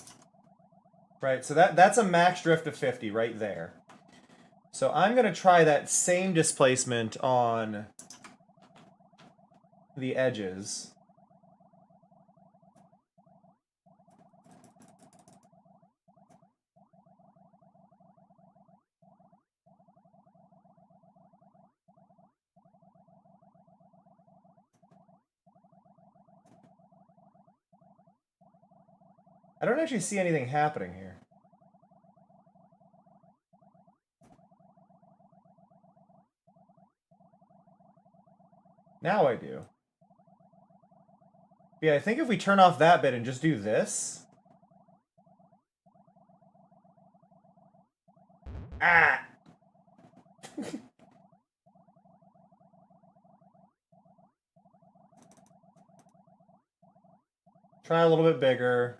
Right, so that's a max drift of 50 right there. So I'm going to try that same displacement on the edges. I don't actually see anything happening here. Now I do. Yeah, I think if we turn off that bit and just do this... Ah! Try a little bit bigger.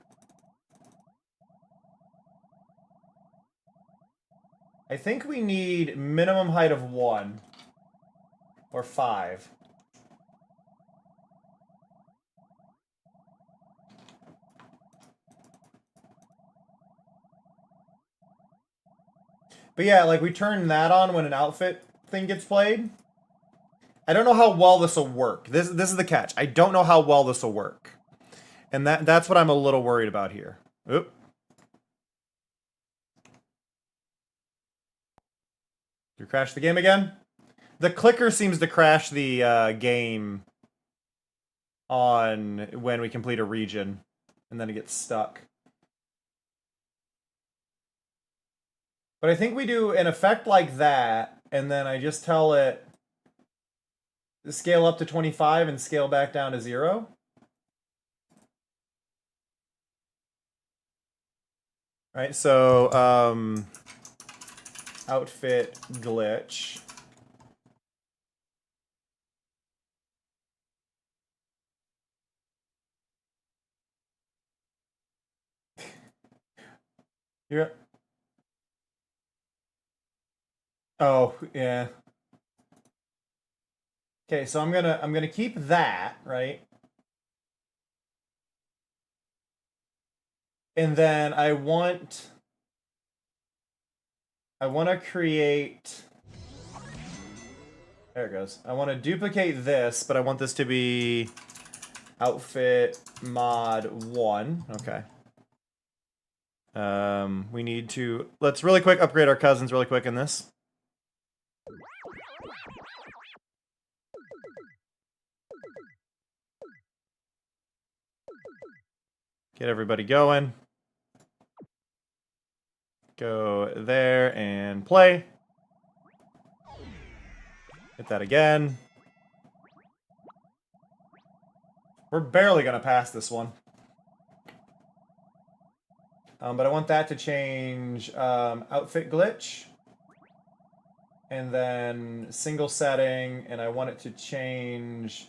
I think we need minimum height of 1. Or 5. But yeah, like we turn that on when an outfit thing gets played. I don't know how well this will work. This is the catch. I don't know how well this will work. And that's what I'm a little worried about here. Oop. You crash the game again? The clicker seems to crash the game on when we complete a region. And then it gets stuck. But I think we do an effect like that, and then I just tell it to scale up to 25 and scale back down to 0. Right, so outfit glitch. You're... Oh, yeah. Okay, so I'm gonna keep that, right? And then I want to create... There it goes. I want to duplicate this, but I want this to be outfit mod 1. Okay. We need to... Let's really quick upgrade our cousins really quick in this. Get everybody going. Go there and play. Hit that again. We're barely going to pass this one. But I want that to change outfit glitch. And then single setting, and I want it to change...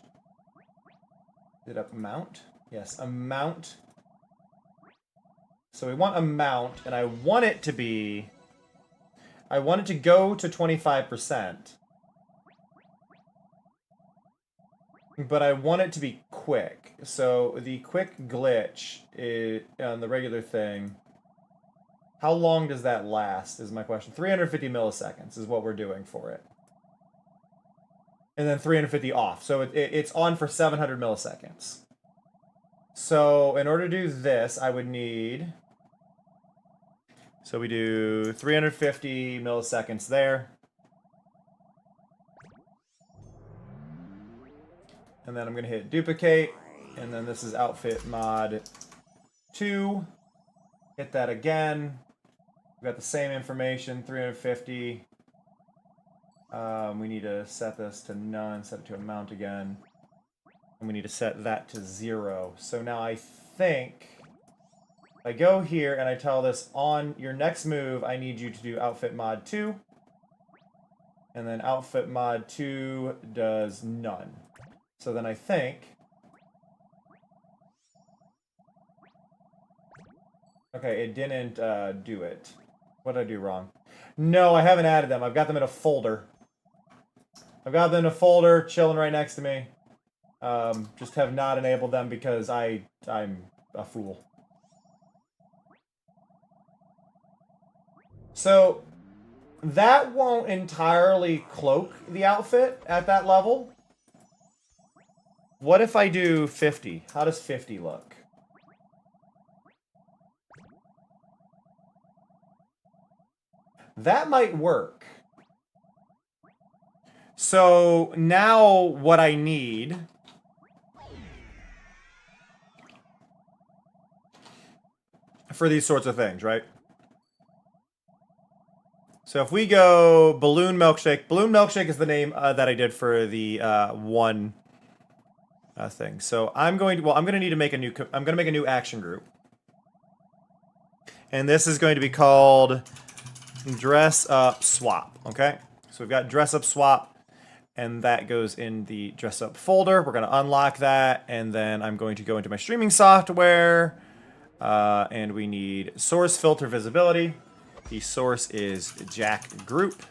Is it amount? Yes, amount. So we want amount, and I want it to be... I want it to go to 25%. But I want it to be quick. So the quick glitch is, on the regular thing... How long does that last, is my question. 350 milliseconds is what we're doing for it. And then 350 off. So it's on for 700 milliseconds. So in order to do this, I would need... So we do 350 milliseconds there. And then I'm going to hit duplicate. And then this is outfit mod 2. Hit that again. We've got the same information, 350. We need to set this to none, set it to amount again. And we need to set that to 0. So now I think I go here and I tell this, on your next move, I need you to do outfit mod 2. And then outfit mod 2 does none. So then I think... Okay, it didn't do it. What did I do wrong? No, I haven't added them. I've got them in a folder. I've got them in a folder, chilling right next to me. Just have not enabled them because I'm a fool. So, that won't entirely cloak the outfit at that level. What if I do 50? How does 50 look? That might work. So now what I need for these sorts of things, right? So if we go Balloon Milkshake. Balloon Milkshake is the name that I did for the one thing. So I'm going to need to make a new... I'm going to make a new action group. And this is going to be called dress up swap, okay? So we've got dress up swap, and that goes in the dress up folder. We're gonna unlock that, and then I'm going to go into my streaming software, and we need source filter visibility. The source is Jack Group.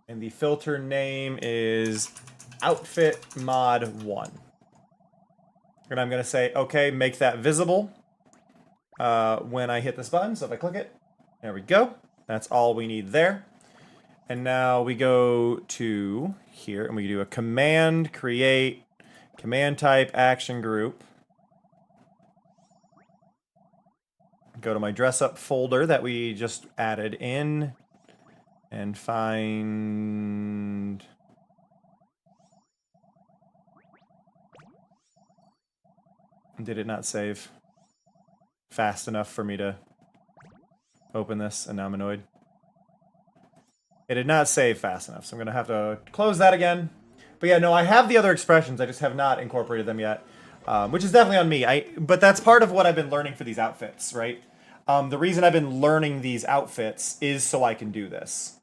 And the filter name is Outfit Mod 1. And I'm going to say, okay, make that visible when I hit this button. So if I click it, there we go. That's all we need there. And now we go to here and we do a command, create, command type, action group. Go to my dress up folder that we just added in and find... Did it not save fast enough for me to open this? And now I'm annoyed. It did not save fast enough, so I'm going to have to close that again. But yeah, no, I have the other expressions. I just have not incorporated them yet, which is definitely on me. But that's part of what I've been learning for these outfits, right? The reason I've been learning these outfits is so I can do this.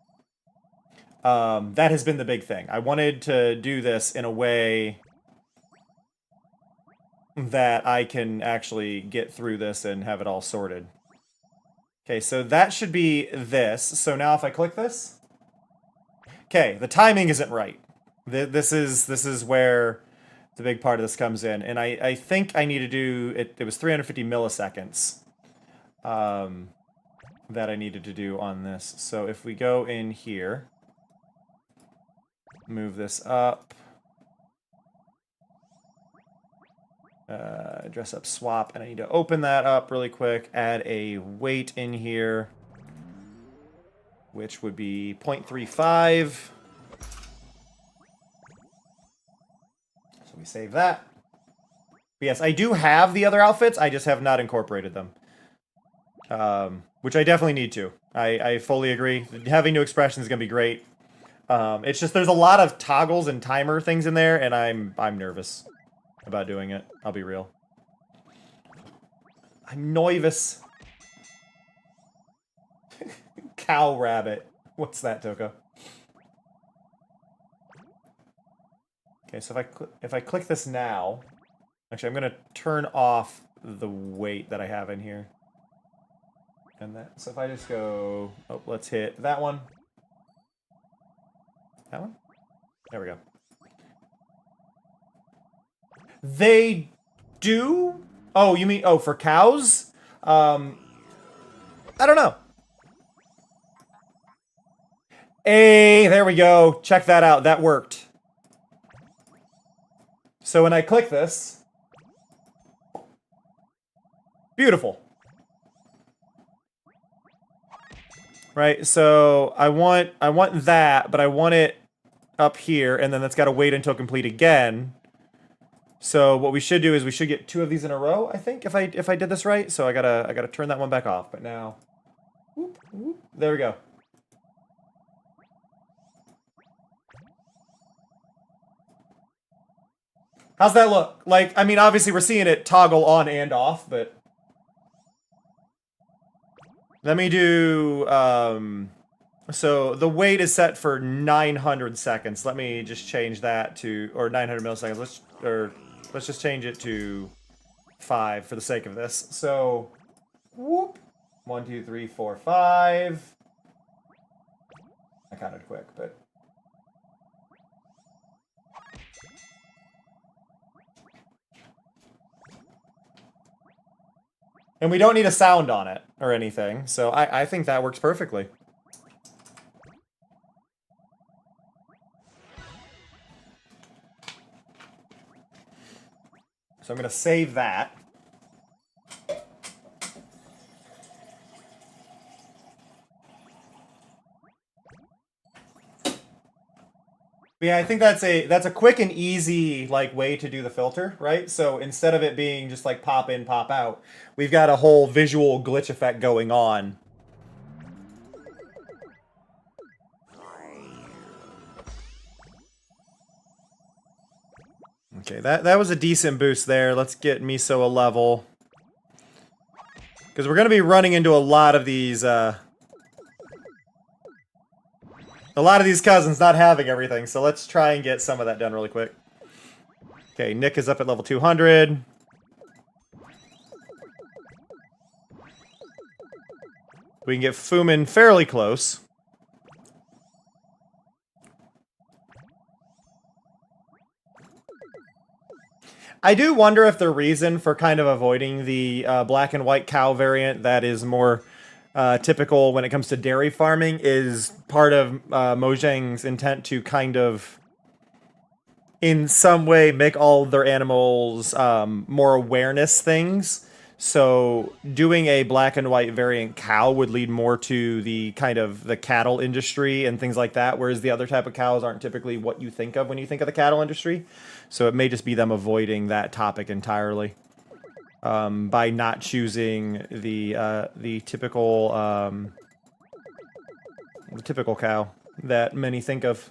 That has been the big thing. I wanted to do this in a way that I can actually get through this and have it all sorted. Okay, so that should be this. So now if I click this... Okay, the timing isn't right. This is where the big part of this comes in. And I think I need to do... It was 350 milliseconds that I needed to do on this. So if we go in here... Move this up. Dress up swap, and I need to open that up really quick. Add a weight in here, which would be 0.35. So we save that. But yes, I do have the other outfits. I just have not incorporated them, which I definitely need to. I fully agree. Having new expressions is gonna be great. It's just there's a lot of toggles and timer things in there, and I'm nervous about doing it. I'll be real. I'm nervous. Cow rabbit. What's that, Toko? Okay, so if I click this now, actually I'm gonna turn off the weight that I have in here. And that. So if I just go, oh, let's hit that one. That one? There we go. They do? Oh, you mean, oh, for cows? I don't know. Hey, there we go. Check that out. That worked. So when I click this, beautiful. Right, so I want that, but I want it up here, and then that's got to wait until complete again. So what we should do is we should get 2 of these in a row, I think, if I did this right. So I gotta turn that one back off. But now, whoop, whoop, there we go. How's that look? Like, I mean, obviously we're seeing it toggle on and off, but let me do. So the wait is set for 900 seconds. Let me just change that to, or 900 milliseconds. Let's just change it to 5 for the sake of this. So, whoop, 1, 2, 3, 4, 5. I counted quick, but. And we don't need a sound on it or anything, so I think that works perfectly. So I'm going to save that. Yeah, I think that's a quick and easy like way to do the filter, right? So instead of it being just like pop in, pop out, we've got a whole visual glitch effect going on. Okay, that was a decent boost there. Let's get Miso a level. Because we're going to be running into a lot of these A lot of these cousins not having everything, so let's try and get some of that done really quick. Okay, Nick is up at level 200. We can get Fumin fairly close. I do wonder if the reason for kind of avoiding the black and white cow variant that is more typical when it comes to dairy farming is part of Mojang's intent to kind of, in some way, make all their animals more awareness things. So doing a black and white variant cow would lead more to the kind of the cattle industry and things like that, whereas the other type of cows aren't typically what you think of when you think of the cattle industry. So it may just be them avoiding that topic entirely by not choosing the typical cow that many think of.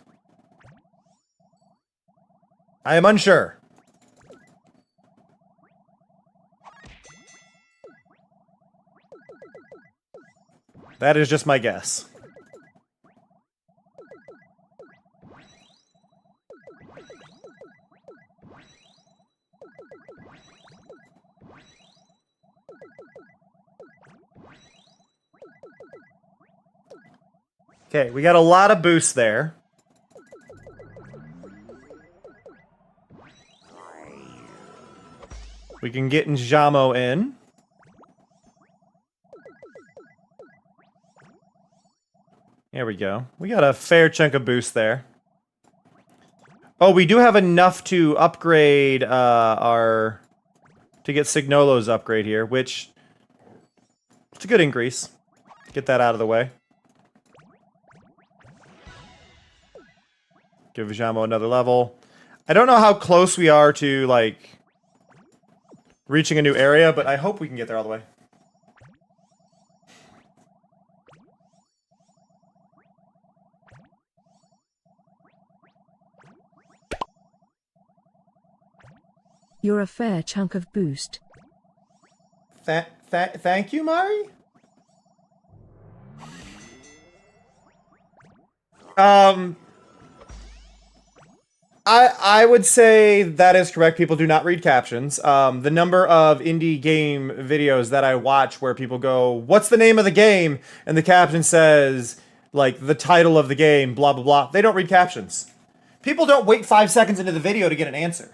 I am unsure. That is just my guess. Okay, we got a lot of boosts there. We can get Njamo in. There we go. We got a fair chunk of boost there. Oh, we do have enough to upgrade to get Signolo's upgrade here, which it's a good increase. Get that out of the way. Give Njamo another level. I don't know how close we are to, like, reaching a new area, but I hope we can get there all the way. You're a fair chunk of boost. Thank you, Mari? I would say that is correct. People do not read captions. The number of indie game videos that I watch where people go, "What's the name of the game?" and the caption says, like, the title of the game, blah, blah, blah. They don't read captions. People don't wait 5 seconds into the video to get an answer.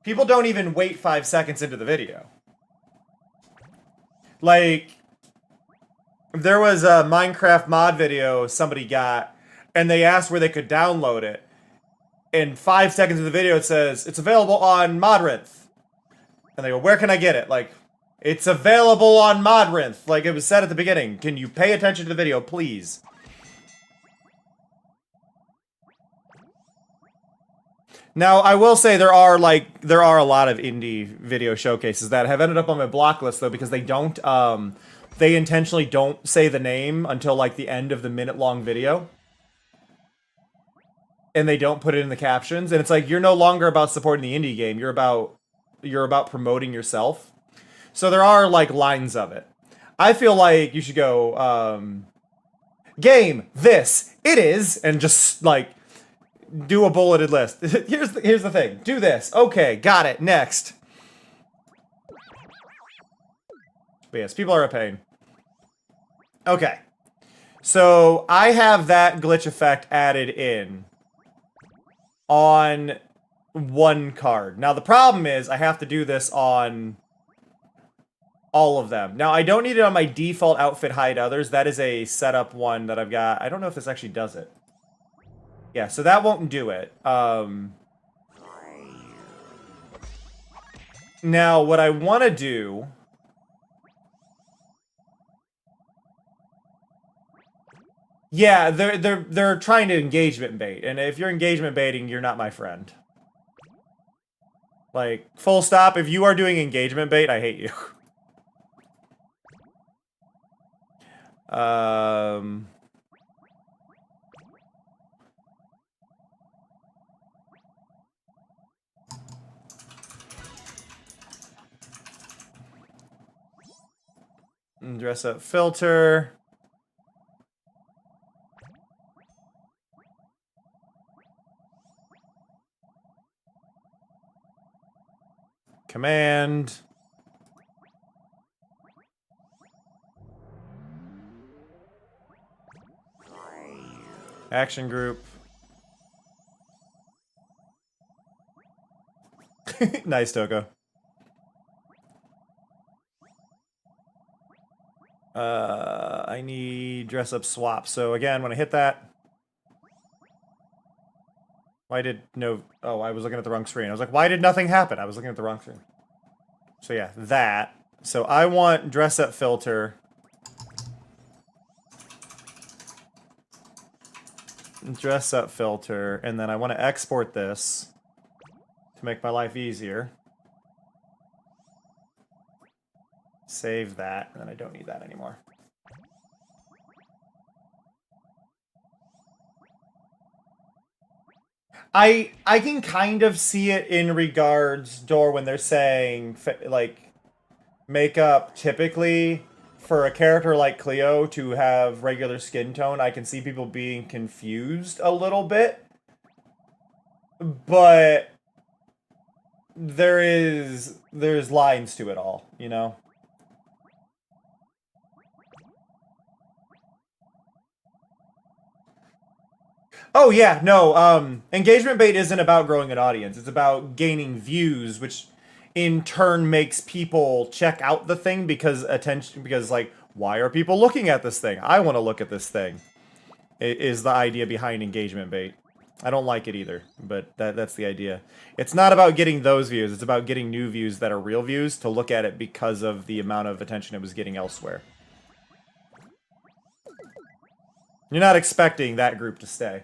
People don't even wait 5 seconds into the video. Like, there was a Minecraft mod video somebody got, and they asked where they could download it. In 5 seconds of the video, it says, it's available on Modrinth. And they go, where can I get it? Like, it's available on Modrinth. Like it was said at the beginning. Can you pay attention to the video, please? Now, I will say there are a lot of indie video showcases that have ended up on my block list, though, because they don't, they intentionally don't say the name until, like, the end of the minute-long video. And they don't put it in the captions, and it's like, you're no longer about supporting the indie game, you're about promoting yourself. So there are, like, lines of it. I feel like you should go, game, this, it is, and just, like, do a bulleted list. Here's the thing. Do this. Okay, got it. Next. But yes, people are a pain. Okay. So I have that glitch effect added in on one card. Now the problem is I have to do this on all of them. Now I don't need it on my default outfit hide others. That is a setup one that I've got. I don't know if this actually does it. Yeah, so that won't do it. Now, what I want to do... Yeah, they're trying to engagement bait, and if you're engagement baiting, you're not my friend. Like, full stop, if you are doing engagement bait, I hate you. Dress up filter. Command. Action group. Nice, Toko. I need dress up swap. So again, when I hit that, why did no? Oh, I was looking at the wrong screen. I was like, why did nothing happen? I was looking at the wrong screen. So yeah, that. So I want dress up filter. Dress up filter, and then I want to export this to make my life easier. Save that, and then I don't need that anymore. I can kind of see it in regards, Door, when they're saying, like, makeup typically for a character like Cleo to have regular skin tone. I can see people being confused a little bit. But there's lines to it all, you know? Oh yeah, no, engagement bait isn't about growing an audience. It's about gaining views, which in turn makes people check out the thing because like, why are people looking at this thing? I want to look at this thing. Is the idea behind engagement bait. I don't like it either, but that's the idea. It's not about getting those views, it's about getting new views that are real views to look at it because of the amount of attention it was getting elsewhere. You're not expecting that group to stay.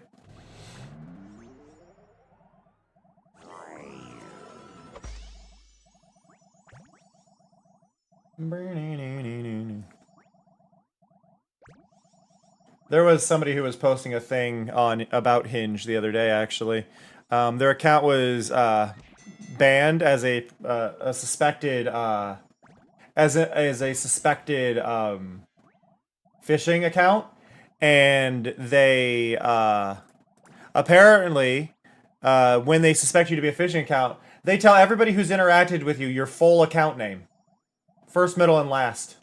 There was somebody who was posting a thing on about Hinge the other day. Actually, their account was banned as a suspected as a suspected phishing account, and they apparently when they suspect you to be a phishing account, they tell everybody who's interacted with you your full account name. First, middle, and last.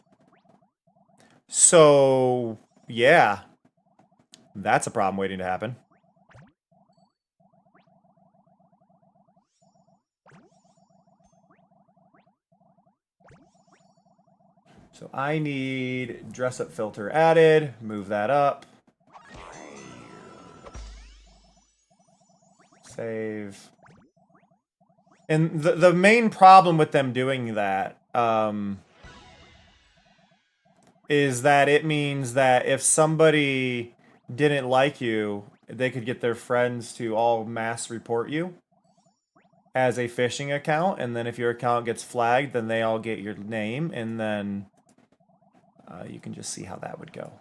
So, yeah. That's a problem waiting to happen. So I need dress up filter added. Move that up. Save. And the main problem with them doing that is that it means that if somebody didn't like you, they could get their friends to all mass report you as a phishing account, and then if your account gets flagged, then they all get your name, and then you can just see how that would go.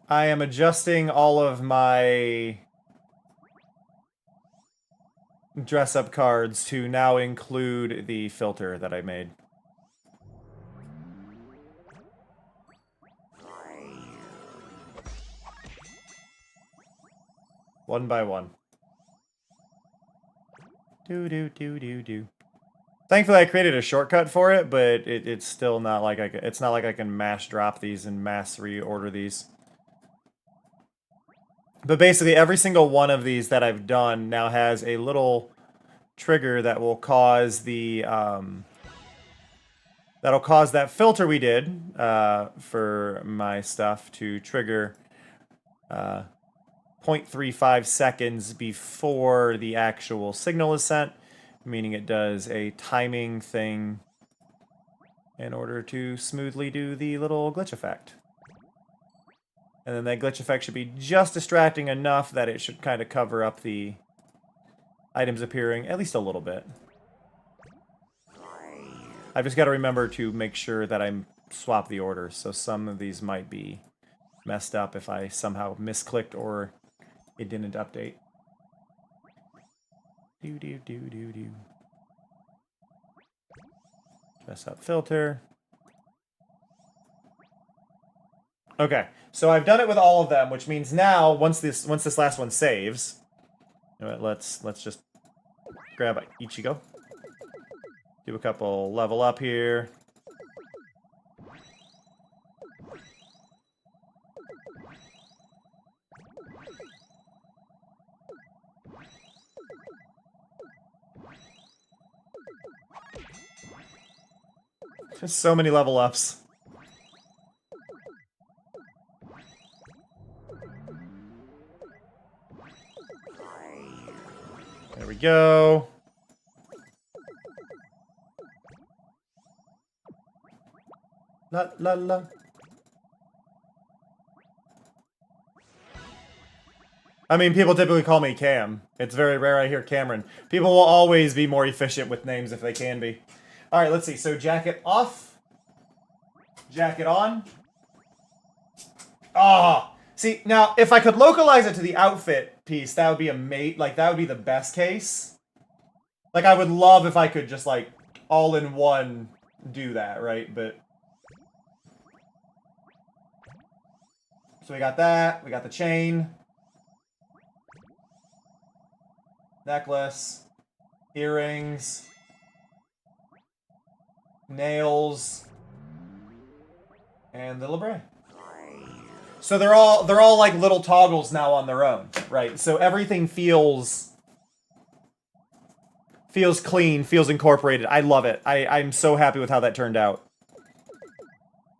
I am adjusting all of my dress-up cards to now include the filter that I made. One by one. Do. Thankfully, I created a shortcut for it, but it's still not like it's not like I can mass drop these and mass reorder these. But basically, every single one of these that I've done now has a little trigger that will cause the that'll cause that filter we did for my stuff to trigger 0.35 seconds before the actual signal is sent, meaning it does a timing thing in order to smoothly do the little glitch effect. And then that glitch effect should be just distracting enough that it should kind of cover up the items appearing at least a little bit. I've just got to remember to make sure that I swap the orders, so some of these might be messed up if I somehow misclicked or it didn't update. Do. Dress up filter. Okay, so I've done it with all of them, which means now once this last one saves, you know what, let's just grab Ichigo. Do a couple level up here. Just so many level ups. There we go. La la la. I mean, people typically call me Cam. It's very rare I hear Cameron. People will always be more efficient with names if they can be. Alright, let's see. So jacket off. Jacket on. Ah! See, now, if I could localize it to the outfit piece, that would be that would be the best case. Like, I would love if I could just, like, all in one do that, right? But... So we got that. We got the chain. Necklace. Earrings. Nails. And the libre. So they're all like little toggles now on their own, right? So everything feels clean, feels incorporated. I love it. I'm so happy with how that turned out.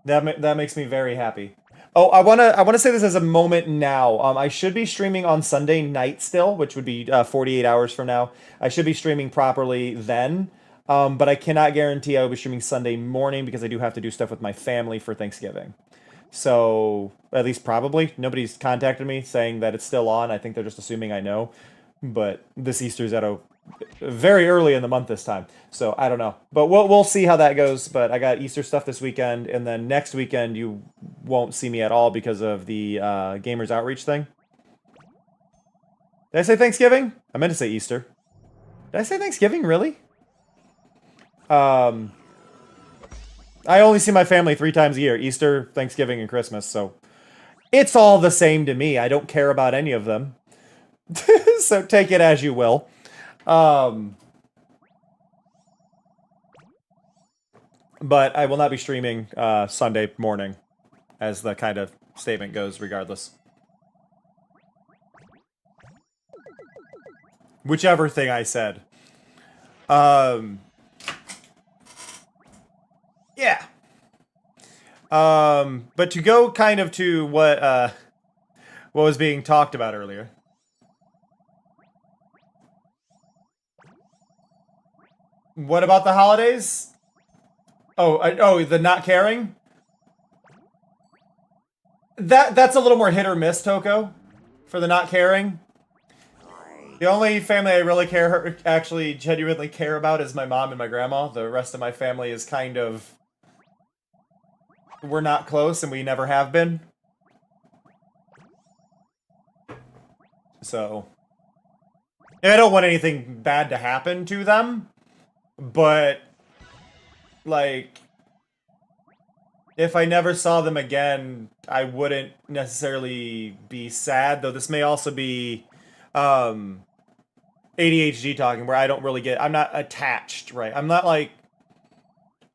That makes me very happy. Oh, I wanna say this as a moment now. I should be streaming on Sunday night still, which would be 48 hours from now. I should be streaming properly then. But I cannot guarantee I will be streaming Sunday morning because I do have to do stuff with my family for Thanksgiving. So, at least probably. Nobody's contacted me saying that it's still on. I think they're just assuming I know. But this Easter's at a very early in the month this time. So, I don't know. But we'll see how that goes. But I got Easter stuff this weekend. And then next weekend, you won't see me at all because of the Gamers Outreach thing. Did I say Thanksgiving? I meant to say Easter. Did I say Thanksgiving? Really? I only see my family 3 times a year. Easter, Thanksgiving, and Christmas, so... It's all the same to me. I don't care about any of them. So take it as you will. But I will not be streaming Sunday morning, as the kind of statement goes, regardless. Whichever thing I said. Yeah. But to go kind of to what was being talked about earlier. What about the holidays? Oh, the not caring? That's a little more hit or miss, Toko, for the not caring. The only family I really actually genuinely care about is my mom and my grandma. The rest of my family is kind of... We're not close, and we never have been. So... I don't want anything bad to happen to them, but... Like... If I never saw them again, I wouldn't necessarily be sad, though this may also be... ADHD talking, where I don't really get... I'm not attached, right? I'm not like...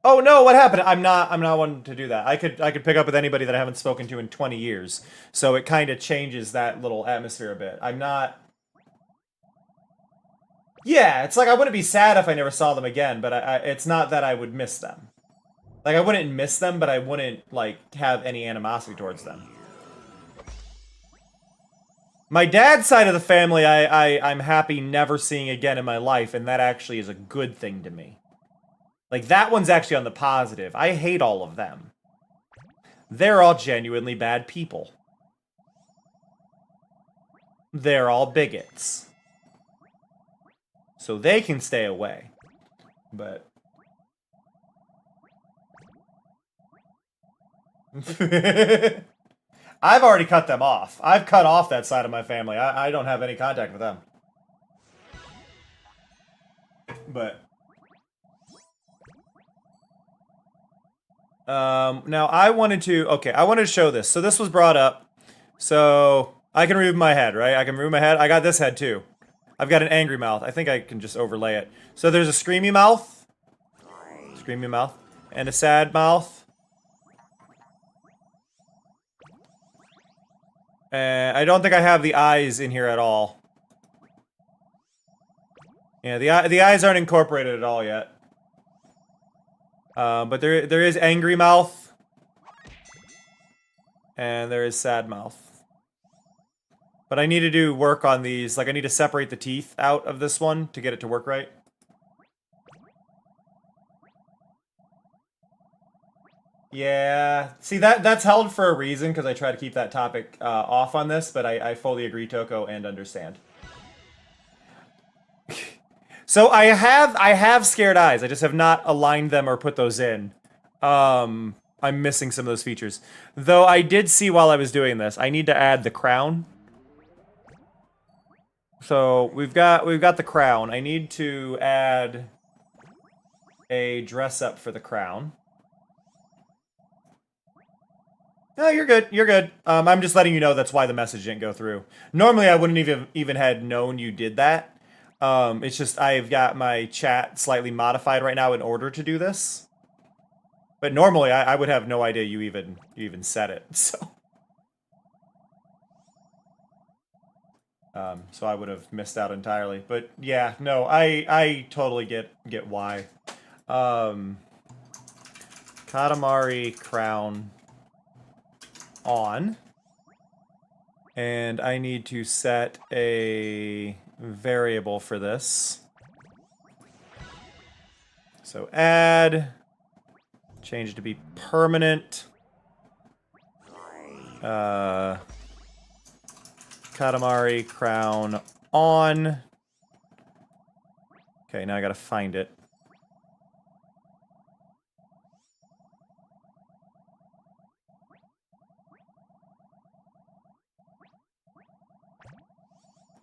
Oh no, what happened? I'm not one to do that. I could pick up with anybody that I haven't spoken to in 20 years. So it kind of changes that little atmosphere a bit. I'm not... Yeah, it's like I wouldn't be sad if I never saw them again, but it's not that I would miss them. Like, I wouldn't miss them, but I wouldn't, like, have any animosity towards them. My dad's side of the family, I'm happy never seeing again in my life, and that actually is a good thing to me. Like, that one's actually on the positive. I hate all of them. They're all genuinely bad people. They're all bigots. So they can stay away. But... I've already cut them off. I've cut off that side of my family. I don't have any contact with them. But... Now I wanted to show this. So this was brought up. So I can remove my head, right? I can remove my head. I got this head too. I've got an angry mouth. I think I can just overlay it. So there's a screamy mouth, and a sad mouth. And I don't think I have the eyes in here at all. Yeah, the eyes aren't incorporated at all yet. But there is angry mouth, and there is sad mouth. But I need to do work on these. Like I need to separate the teeth out of this one to get it to work right. Yeah, see that's held for a reason because I try to keep that topic off on this, but I fully agree, Toko, and understand. So I have scared eyes. I just have not aligned them or put those in. I'm missing some of those features. Though I did see while I was doing this, I need to add the crown. So we've got the crown. I need to add a dress up for the crown. No, you're good. You're good. I'm just letting you know that's why the message didn't go through. Normally, I wouldn't even had known you did that. It's just I've got my chat slightly modified right now in order to do this. But normally, I would have no idea you even said it. So I would have missed out entirely. But yeah, no, I totally get why. Katamari crown on, and I need to set a variable for this. So add, change it to be permanent. Katamari crown on. Okay, now I gotta find it.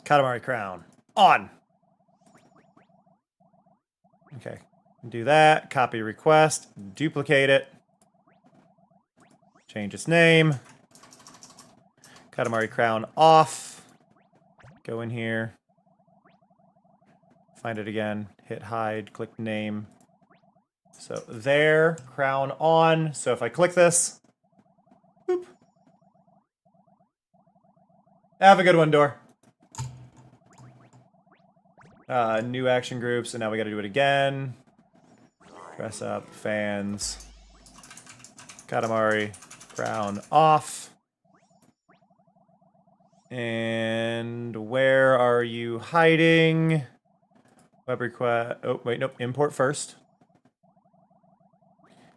Katamari crown on. Okay, do that. Copy request. Duplicate it. Change its name. Katamari crown off. Go in here. Find it again. Hit hide. Click name. So there. Crown on. So if I click this. Boop. Have a good one, Door. New action groups, and now we gotta do it again. Dress up, fans. Katamari, crown off. And where are you hiding? Web request. Oh, wait, nope. Import first.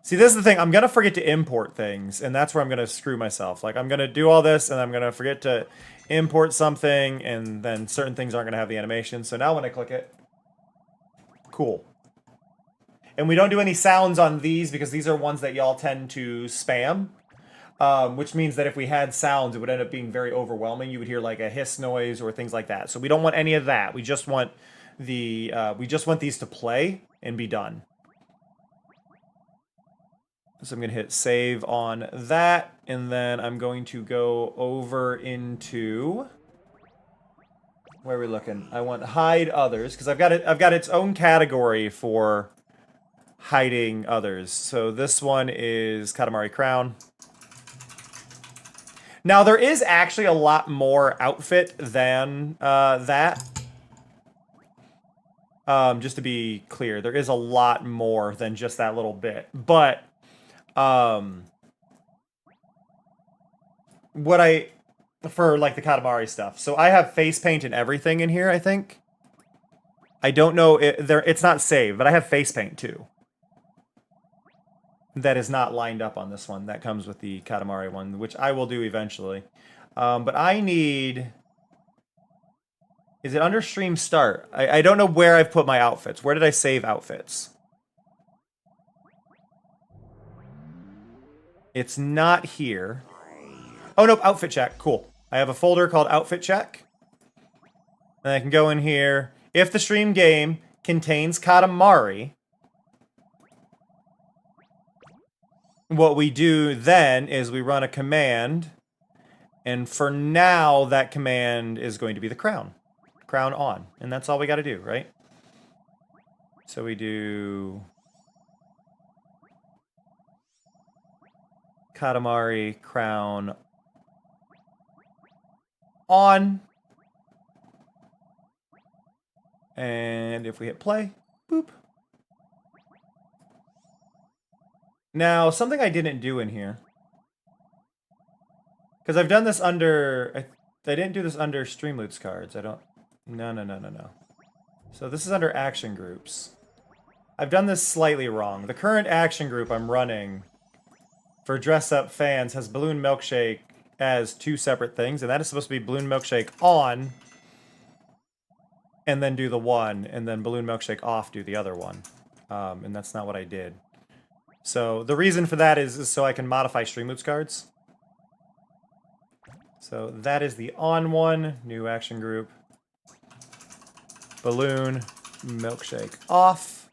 See, this is the thing. I'm gonna forget to import things, and that's where I'm gonna screw myself. Like, I'm gonna do all this, and I'm gonna forget to import something, and then certain things aren't gonna have the animation. So now when I click it, cool. And we don't do any sounds on these because these are ones that y'all tend to spam. Which means that if we had sounds, it would end up being very overwhelming. You would hear like a hiss noise or things like that. So we don't want any of that. We just want these to play and be done. So I'm going to hit save on that, and then I'm going to go over into, where are we looking? I want hide others because I've got its own category for hiding others. So this one is Katamari crown. Now there is actually a lot more outfit than that. Just to be clear, there is a lot more than just that little bit, but. For like the Katamari stuff. So I have face paint and everything in here, I think. I don't know, it's not saved, but I have face paint too. That is not lined up on this one. That comes with the Katamari one, which I will do eventually. But I need... Is it under stream start? I don't know where I've put my outfits. Where did I save outfits? It's not here. Oh, nope, outfit check. Cool. I have a folder called outfit check. And I can go in here. If the stream game contains Katamari, what we do then is we run a command, and for now, that command is going to be the crown. Crown on. And that's all we got to do, right? So we do Katamari crown on. And if we hit play, boop. Now, something I didn't do in here, because I've done this under, I didn't do this under Streamloots cards. I don't, no. So this is under action groups. I've done this slightly wrong. The current action group I'm running for Dress Up Fans has Balloon Milkshake as two separate things, and that is supposed to be Balloon Milkshake on, and then do the one, and then Balloon Milkshake off, do the other one. And that's not what I did. So the reason for that is so I can modify Streamloots cards. So that is the on one, new action group. Balloon Milkshake off.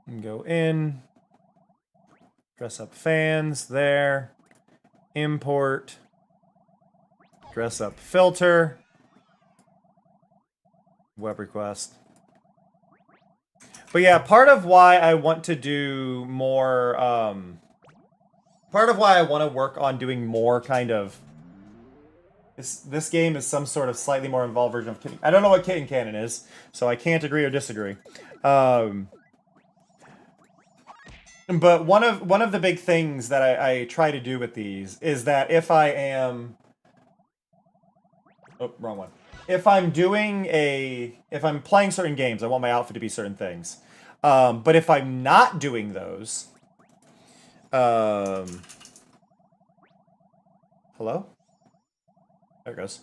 And go in. Dress Up Fans there. Import. Dress Up Filter. Web request. But yeah, part of why I want to do more, part of why I want to work on doing more kind of, this game is some sort of slightly more involved version of Kitten. I don't know what Kitten Cannon is, so I can't agree or disagree. But one of the big things that I try to do with these is that if I am, oh, wrong one. If I'm playing certain games, I want my outfit to be certain things. But if I'm not doing those, hello? There it goes.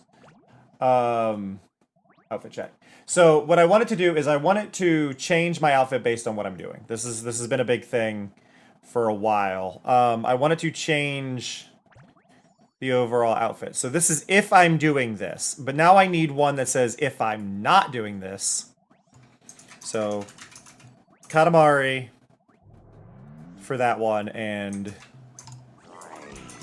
Outfit check. So what I wanted to do is I wanted to change my outfit based on what I'm doing. This has been a big thing for a while. I wanted to change the overall outfit. So this is if I'm doing this, but now I need one that says if I'm not doing this. So Katamari for that one and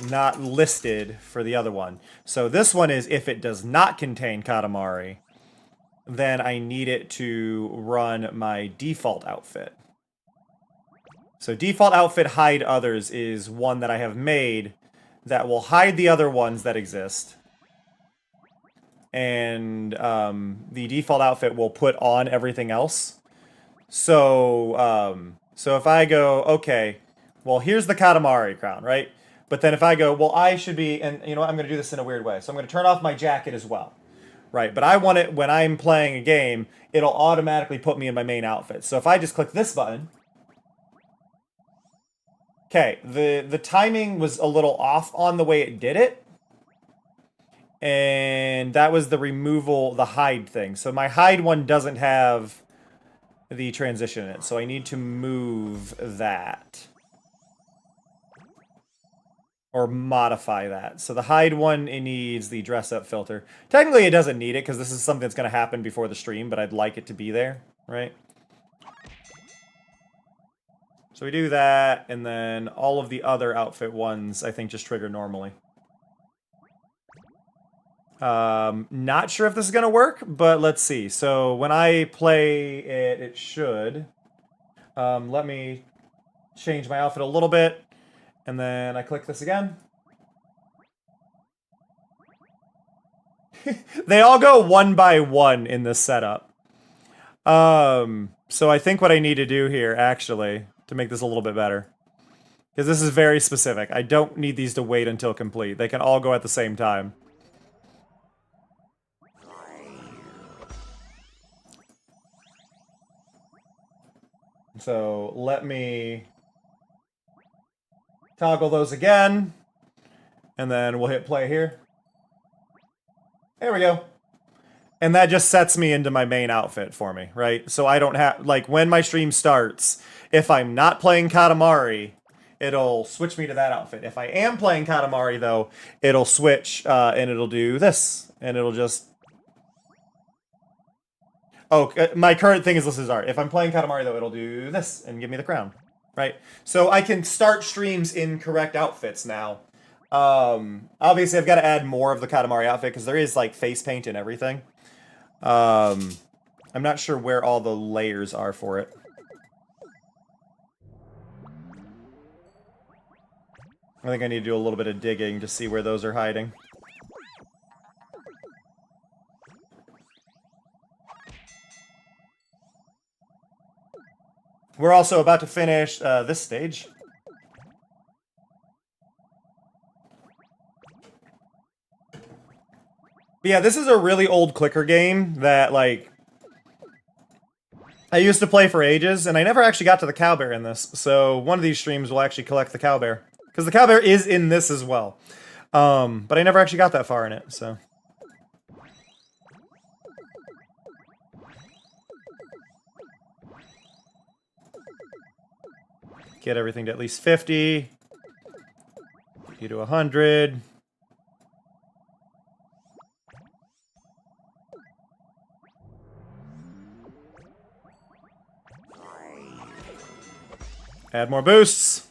not listed for the other one. So this one is if it does not contain Katamari, then I need it to run my default outfit. So default outfit hide others is one that I have made that will hide the other ones that exist. And the default outfit will put on everything else. So, so if I go, okay, well, here's the Katamari crown, right? But then if I go, well, I should be, and you know what, I'm going to do this in a weird way. So I'm going to turn off my jacket as well, right? But I want it, when I'm playing a game, it'll automatically put me in my main outfit. So if I just click this button, okay, the timing was a little off on the way it did it. And that was the removal, the hide thing. So my hide one doesn't have the transition in it. So I need to move that. Or modify that. So the hide one, it needs the dress up filter. Technically it doesn't need it because this is something that's going to happen before the stream, but I'd like it to be there, right? So we do that, and then all of the other outfit ones, I think, just trigger normally. Not sure if this is going to work, but let's see. So when I play it, it should. Let me change my outfit a little bit, and then I click this again. They all go one by one in this setup. So I think what I need to do here, actually, to make this a little bit better, because this is very specific. I don't need these to wait until complete. They can all go at the same time. So let me toggle those again, and then we'll hit play here. There we go. And that just sets me into my main outfit for me, right? So I don't have, like, when my stream starts, if I'm not playing Katamari, it'll switch me to that outfit. If I am playing Katamari, though, it'll switch, and it'll do this. And it'll just... Oh, my current thing is listed as art. If I'm playing Katamari, though, it'll do this and give me the crown. right? So I can start streams in correct outfits now. Obviously, I've got to add more of the Katamari outfit because there is like face paint and everything. I'm not sure where all the layers are for it. I think I need to do a little bit of digging to see where those are hiding. We're also about to finish this stage. But yeah, this is a really old clicker game that, like, I used to play for ages, and I never actually got to the cowbear in this. So one of these streams will actually collect the cowbear. Because the cowbear is in this as well. But I never actually got that far in it, so... Get everything to at least 50. Get you to 100. Add more boosts.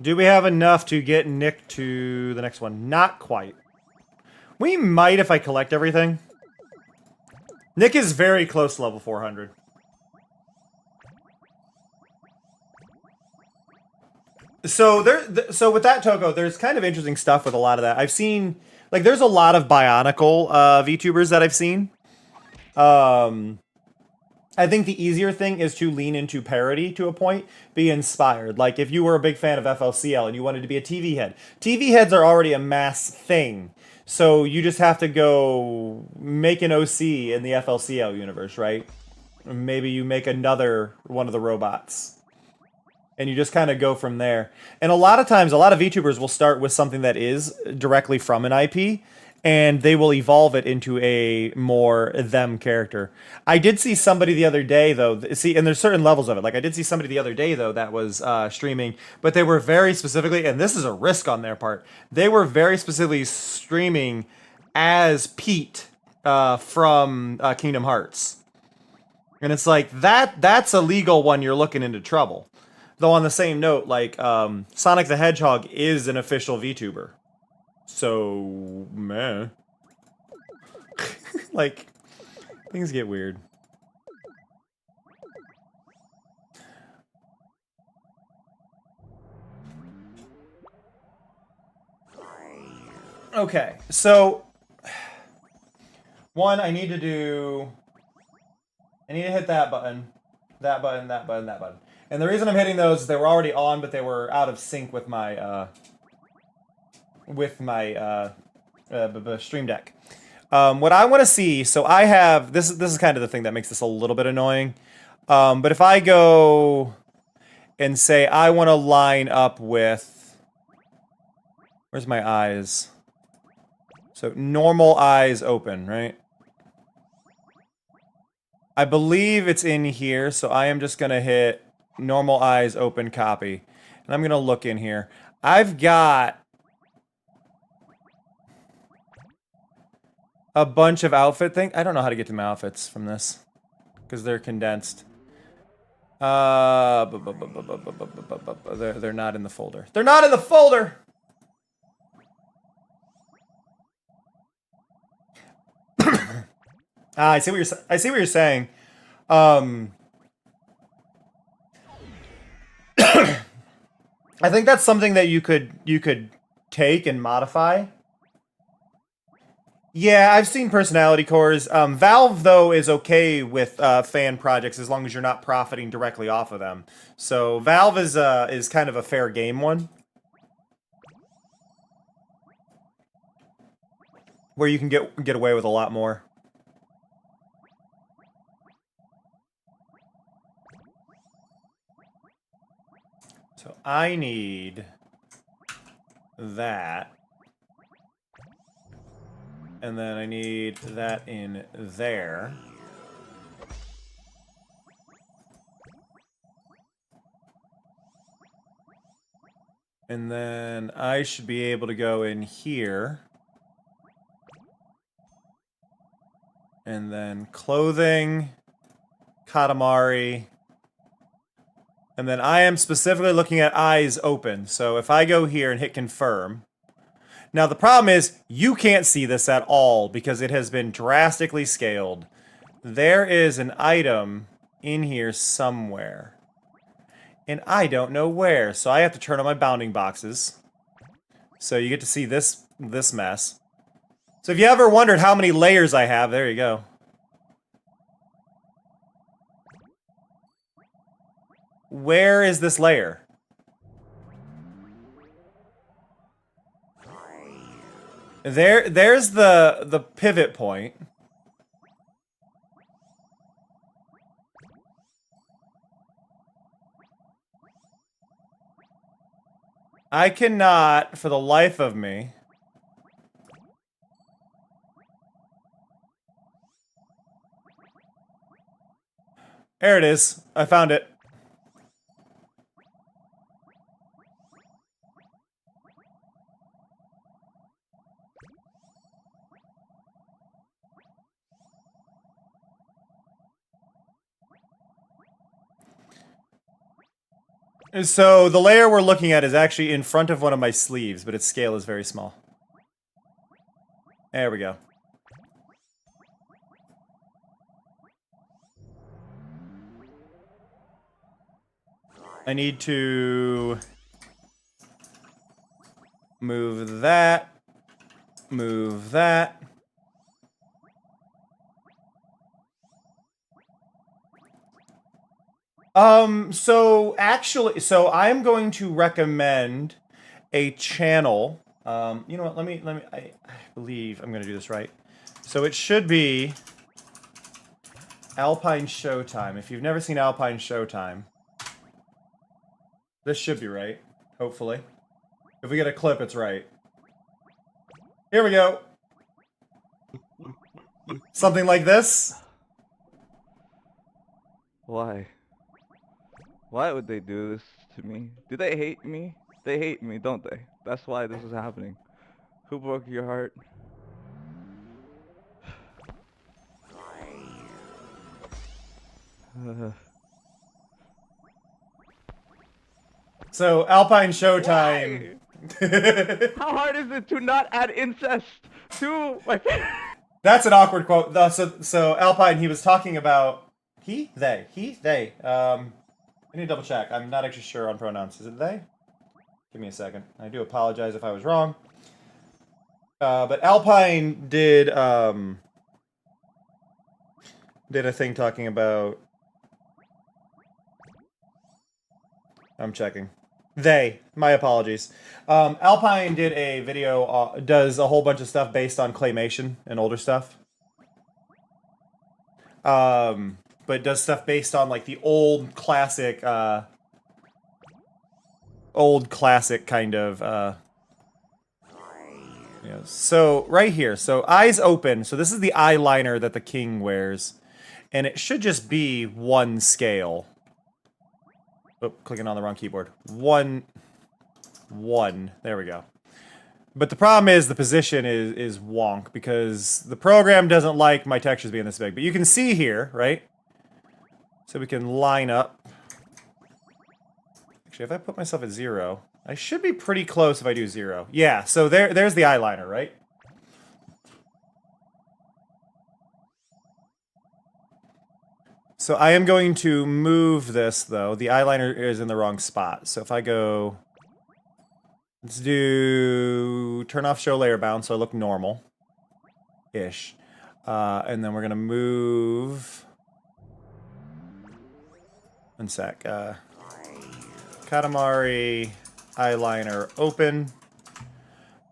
Do we have enough to get Nick to the next one? Not quite. We might if I collect everything. Nick is very close to level 400. So so with that, Toko, there's kind of interesting stuff with a lot of that. I've seen, like, there's a lot of Bionicle VTubers that I've seen. I think the easier thing is to lean into parody to a point, be inspired. Like, if you were a big fan of FLCL and you wanted to be a TV head. TV heads are already a mass thing. So you just have to go make an OC in the FLCL universe, right? Maybe you make another one of the robots. And you just kind of go from there. And a lot of times, a lot of VTubers will start with something that is directly from an IP, and they will evolve it into a more them character. I did see somebody the other day, though. See, and there's certain levels of it. Like, I did see somebody the other day, though, that was streaming, but they were very specifically, and this is a risk on their part, they were very specifically streaming as Pete from Kingdom Hearts. And it's like, that's a legal one, you're looking into trouble. Though on the same note, like, Sonic the Hedgehog is an official VTuber. So, meh. Like, things get weird. Okay, so... One, I need to hit that button, that button, that button, that button. And the reason I'm hitting those is they were already on, but they were out of sync with my, Stream Deck. What I want to see, so I have, this is kind of the thing that makes this a little bit annoying. But if I go and say I want to line up with, where's my eyes? So normal eyes open, right? I believe it's in here, so I am just going to hit normal eyes open copy. And I'm going to look in here. I've got a bunch of outfit things. I don't know how to get to my outfits from this because they're condensed. They're not in the folder. They're not in the folder. I see what you're saying. I think that's something that you could take and modify. Yeah, I've seen personality cores. Valve, though, is okay with fan projects as long as you're not profiting directly off of them. So Valve is kind of a fair game one, where you can get away with a lot more. So I need that. And then I need that in there. And then I should be able to go in here. And then clothing, Katamari. And then I am specifically looking at eyes open. So if I go here and hit confirm. Now the problem is you can't see this at all because it has been drastically scaled. There is an item in here somewhere. And I don't know where. So I have to turn on my bounding boxes. So you get to see this mess. So if you ever wondered how many layers I have, there you go. Where is this layer? There's the pivot point. I cannot, for the life of me. There it is. I found it. So the layer we're looking at is actually in front of one of my sleeves, but its scale is very small. There we go. I need to move that, move that. So I'm going to recommend a channel. You know what, I believe I'm gonna do this right. So it should be Alpine Showtime. If you've never seen Alpine Showtime, this should be right, hopefully. If we get a clip, it's right. Here we go. Something like this. Why? Why would they do this to me? Do they hate me? They hate me, don't they? That's why this is happening. Who broke your heart? So, Alpine Showtime. How hard is it to not add incest to my... That's an awkward quote. So Alpine, he was talking about... They. I need to double check. I'm not actually sure on pronouns. Is it they? Give me a second. I do apologize if I was wrong. But Alpine did a thing talking about... I'm checking. They. My apologies. Alpine did a video, does a whole bunch of stuff based on claymation and older stuff. But does stuff based on like the old classic kind of, you know. So right here, so eyes open. So this is the eyeliner that the king wears, and it should just be one scale. Oh, clicking on the wrong keyboard. One. There we go. But the problem is the position is wonk because the program doesn't like my textures being this big. But you can see here, right? So we can line up. Actually, if I put myself at 0, I should be pretty close if I do 0. Yeah, so there's the eyeliner, right? So I am going to move this, though. The eyeliner is in the wrong spot. So if I go... Let's do... Turn off show layer bound so I look normal-ish. And then we're going to move... One sec. Katamari eyeliner open.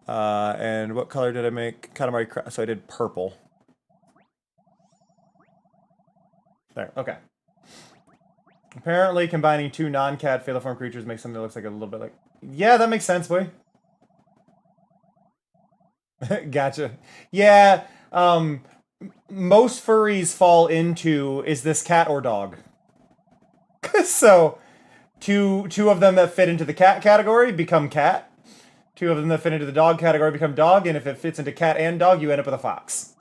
And what color did I make? Katamari... So I did purple. There, okay. Apparently combining two non-cat filiform creatures makes something that looks like a little bit like... Yeah, that makes sense, boy. Gotcha. Yeah, most furries fall into, is this cat or dog? So, two of them that fit into the cat category become cat. Two of them that fit into the dog category become dog, and if it fits into cat and dog, you end up with a fox.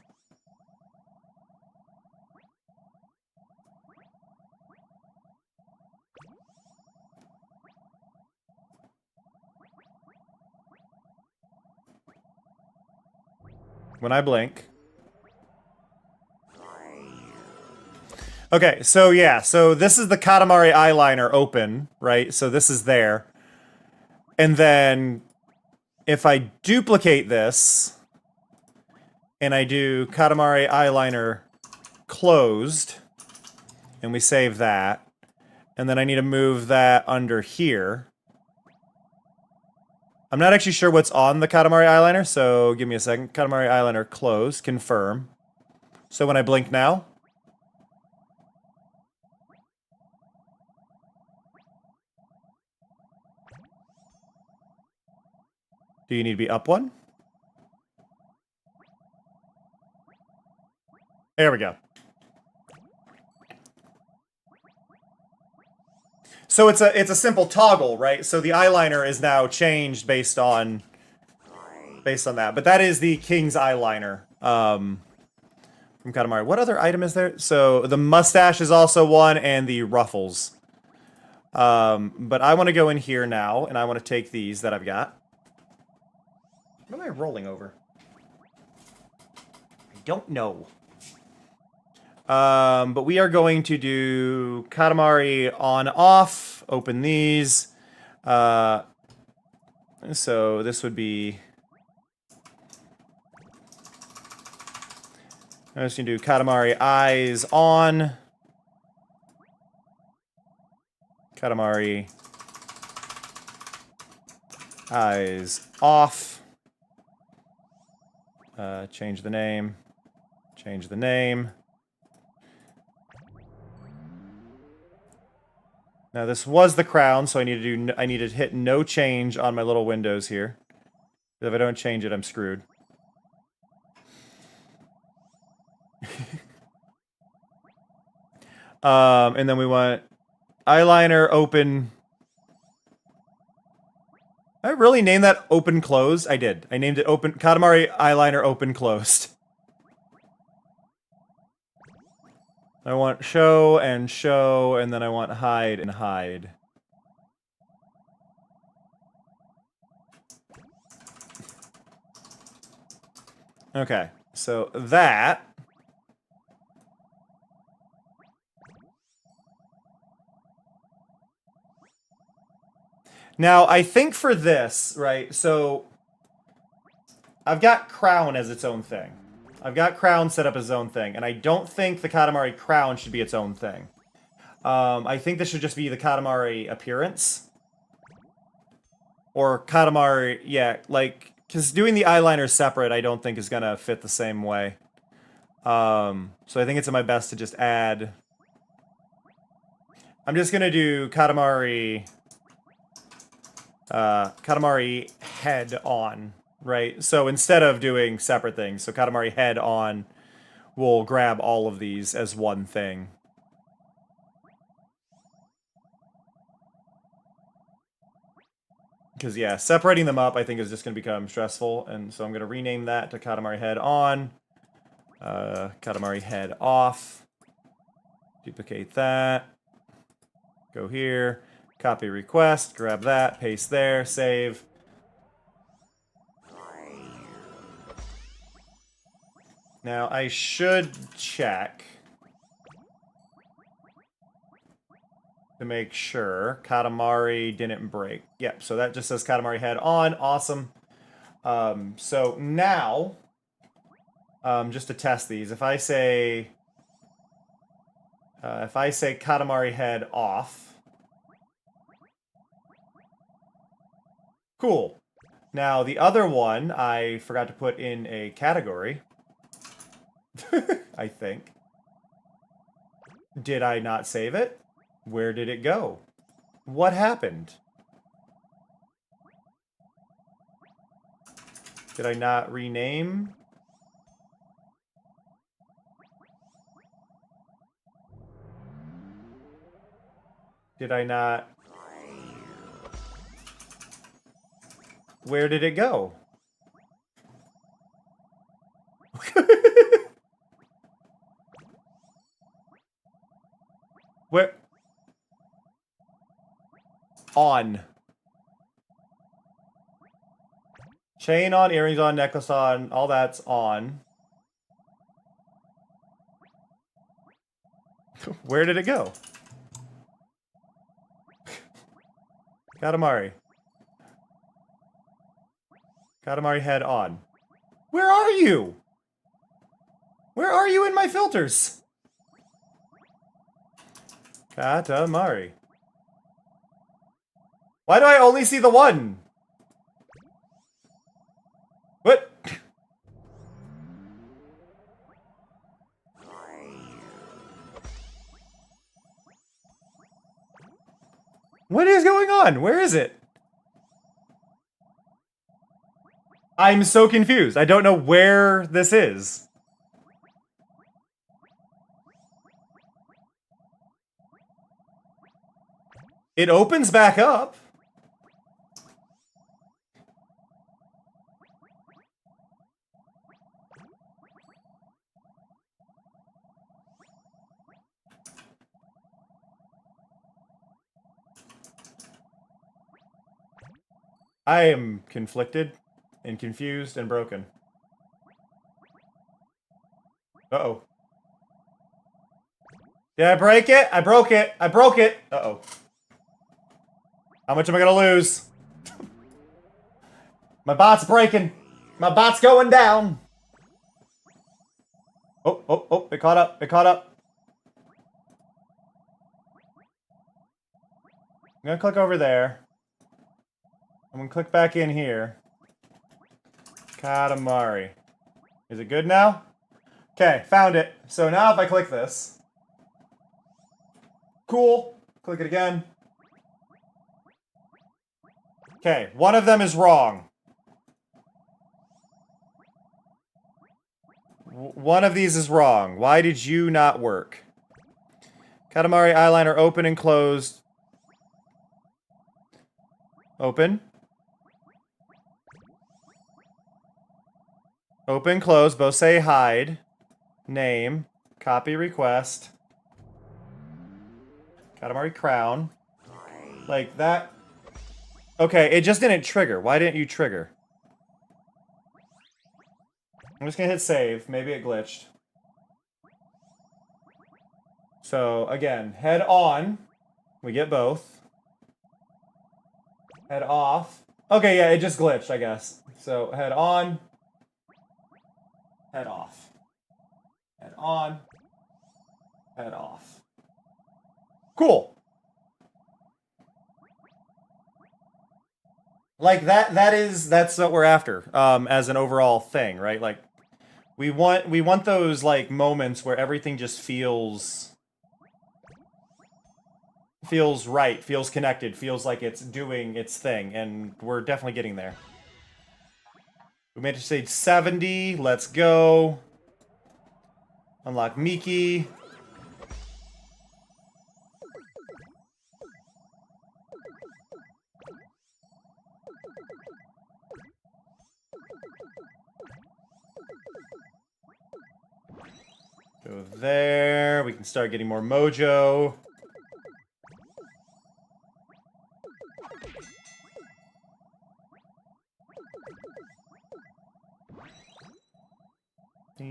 When I blink. Okay, so yeah, so this is the Katamari eyeliner open, right? So this is there. And then if I duplicate this and I do Katamari eyeliner closed and we save that, and then I need to move that under here. I'm not actually sure what's on the Katamari eyeliner, so give me a second. Katamari eyeliner close, confirm. So when I blink now, do you need to be up one? There we go. So it's a simple toggle, right? So the eyeliner is now changed based on that. But that is the King's eyeliner from Katamari. What other item is there? So the mustache is also one, and the ruffles. But I want to go in here now, and I want to take these that I've got. What am I rolling over? I don't know. But we are going to do Katamari on off, open these. So this would be, I'm just going to do Katamari eyes on. Katamari eyes off. Change the name. Change the name. Now this was the crown, so I need to hit no change on my little windows here. If I don't change it, I'm screwed. And then we want eyeliner open. I really named that open closed? I did. I named it open Katamari eyeliner open closed. I want show, and then I want hide and hide. Okay, so that. Now, I think for this, right, so I've got crown as its own thing. I've got crown set up as its own thing, and I don't think the Katamari crown should be its own thing. I think this should just be the Katamari appearance. Or Katamari, yeah, like, because doing the eyeliner separate I don't think is going to fit the same way. So I think it's in my best to just add. I'm just going to do Katamari head on. Right, so instead of doing separate things, so Katamari head on will grab all of these as one thing. Because, yeah, separating them up, I think, is just going to become stressful, and so I'm going to rename that to Katamari head on, Katamari head off, duplicate that, go here, copy request, grab that, paste there, save. Now, I should check to make sure Katamari didn't break. Yep, so that just says Katamari head on. Awesome. So now, just to test these, if I say Katamari head off, cool. Now, the other one, I forgot to put in a category. I think. Did I not save it? Where did it go? What happened? Did I not rename? Did I not Where did it go? Where? On. Chain on, earrings on, necklace on, all that's on. Where did it go? Katamari. Katamari head on. Where are you? Where are you in my filters? Katamari. Why do I only see the one? What? What is going on? Where is it? I'm so confused. I don't know where this is. It opens back up. I am conflicted and confused and broken. Uh-oh. Did I break it? I broke it. I broke it. Uh-oh. How much am I gonna lose? My bot's breaking. My bot's going down. Oh, oh, oh, it caught up. It caught up. I'm gonna click over there. I'm gonna click back in here. Katamari. Is it good now? Okay, found it. So now if I click this. Cool. Click it again. Okay, one of them is wrong. One of these is wrong. Why did you not work? Katamari eyeliner open and closed. Open. Open, close, both say hide. Name. Copy request. Katamari crown. Like that. Okay, it just didn't trigger. Why didn't you trigger? I'm just gonna hit save. Maybe it glitched. So, again, head on. We get both. Head off. Okay, yeah, it just glitched, I guess. So, head on. Head off. Head on. Head off. Cool. Like that's what we're after as an overall thing, right? Like we want those like moments where everything just feels right, feels connected, feels like it's doing its thing, and we're definitely getting there. We made it to stage 70. Let's go. Unlock Miki. Go there. We can start getting more mojo. Do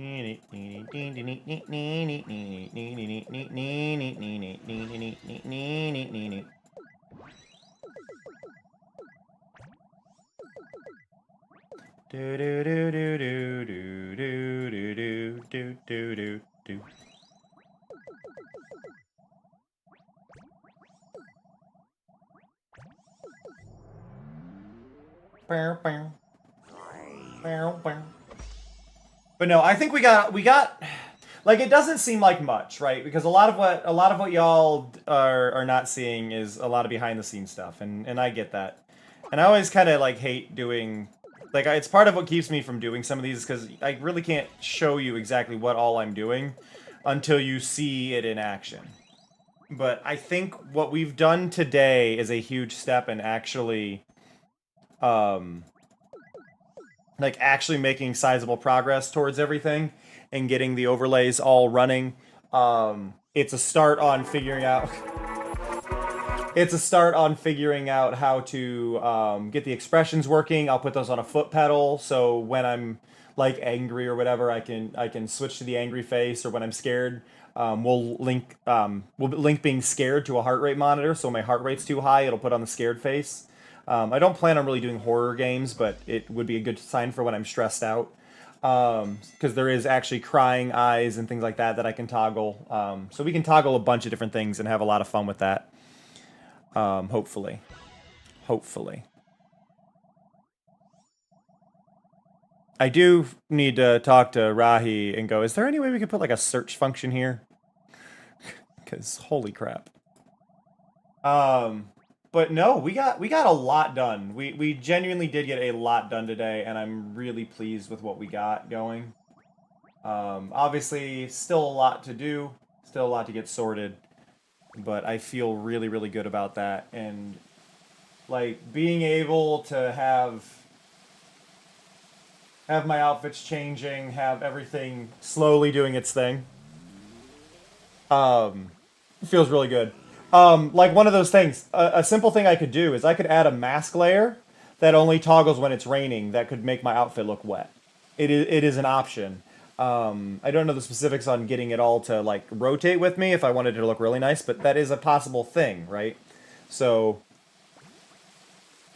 do do do do do do do do do do do. But no, I think we got like it doesn't seem like much, right? Because a lot of what y'all are not seeing is a lot of behind the scenes stuff, and I get that. And I always kind of like hate doing like it's part of what keeps me from doing some of these because I really can't show you exactly what all I'm doing until you see it in action. But I think what we've done today is a huge step in actually like actually making sizable progress towards everything and getting the overlays all running. It's a start on figuring out. It's a start on figuring out how to get the expressions working. I'll put those on a foot pedal, so when I'm like angry or whatever, I can switch to the angry face, or when I'm scared, we'll link being scared to a heart rate monitor. So when my heart rate's too high, it'll put on the scared face. I don't plan on really doing horror games, but it would be a good sign for when I'm stressed out. Because there is actually crying eyes and things like that that I can toggle. So we can toggle a bunch of different things and have a lot of fun with that. Hopefully. Hopefully. I do need to talk to Rahi and go, is there any way we could put like a search function here? Because holy crap. But no, we got a lot done. We genuinely did get a lot done today, and I'm really pleased with what we got going. Obviously, still a lot to do, still a lot to get sorted, but I feel really, really good about that. And like being able to have my outfits changing, have everything slowly doing its thing. It feels really good. Like one of those things, a simple thing I could do is I could add a mask layer that only toggles when it's raining that could make my outfit look wet. It is an option. I don't know the specifics on getting it all to like rotate with me if I wanted it to look really nice, but that is a possible thing, right? So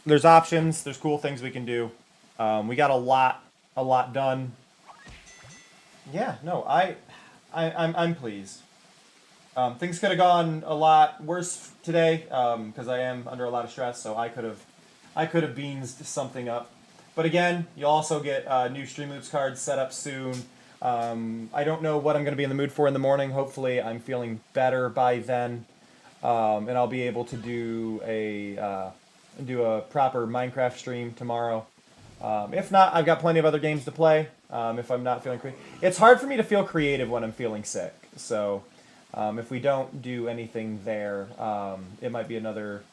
there's options, there's cool things we can do. We got a lot done. Yeah, no, I'm pleased. Things could have gone a lot worse today because I am under a lot of stress. So I could have beansed something up. But again, you'll also get new Stream Loops cards set up soon. I don't know what I'm going to be in the mood for in the morning. Hopefully, I'm feeling better by then, and I'll be able to do a proper Minecraft stream tomorrow. If not, I've got plenty of other games to play. If I'm not feeling creative, it's hard for me to feel creative when I'm feeling sick. So. If we don't do anything there, it might be another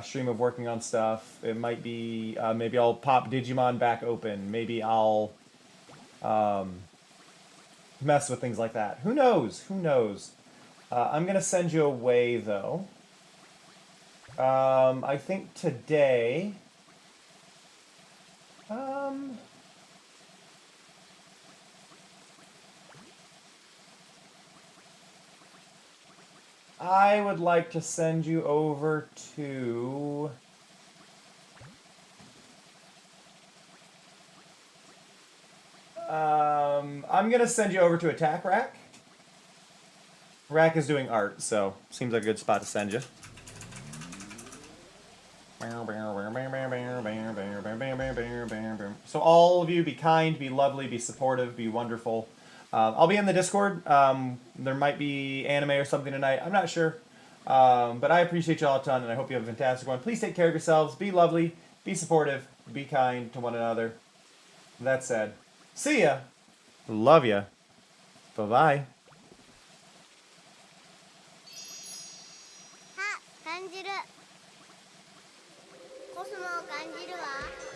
stream of working on stuff. It might be maybe I'll pop Digimon back open. Maybe I'll mess with things like that. Who knows? Who knows? I'm gonna send you away though. I think today. I would like to send you over to... I'm going to send you over to Attack Rack. Rack is doing art, so seems like a good spot to send you. So all of you, be kind, be lovely, be supportive, be wonderful. I'll be in the Discord. There might be anime or something tonight. I'm not sure. But I appreciate you all a ton, and I hope you have a fantastic one. Please take care of yourselves. Be lovely. Be supportive. Be kind to one another. That said, see ya. Love ya. Bye-bye. あ、感じる。コスモを感じるわ。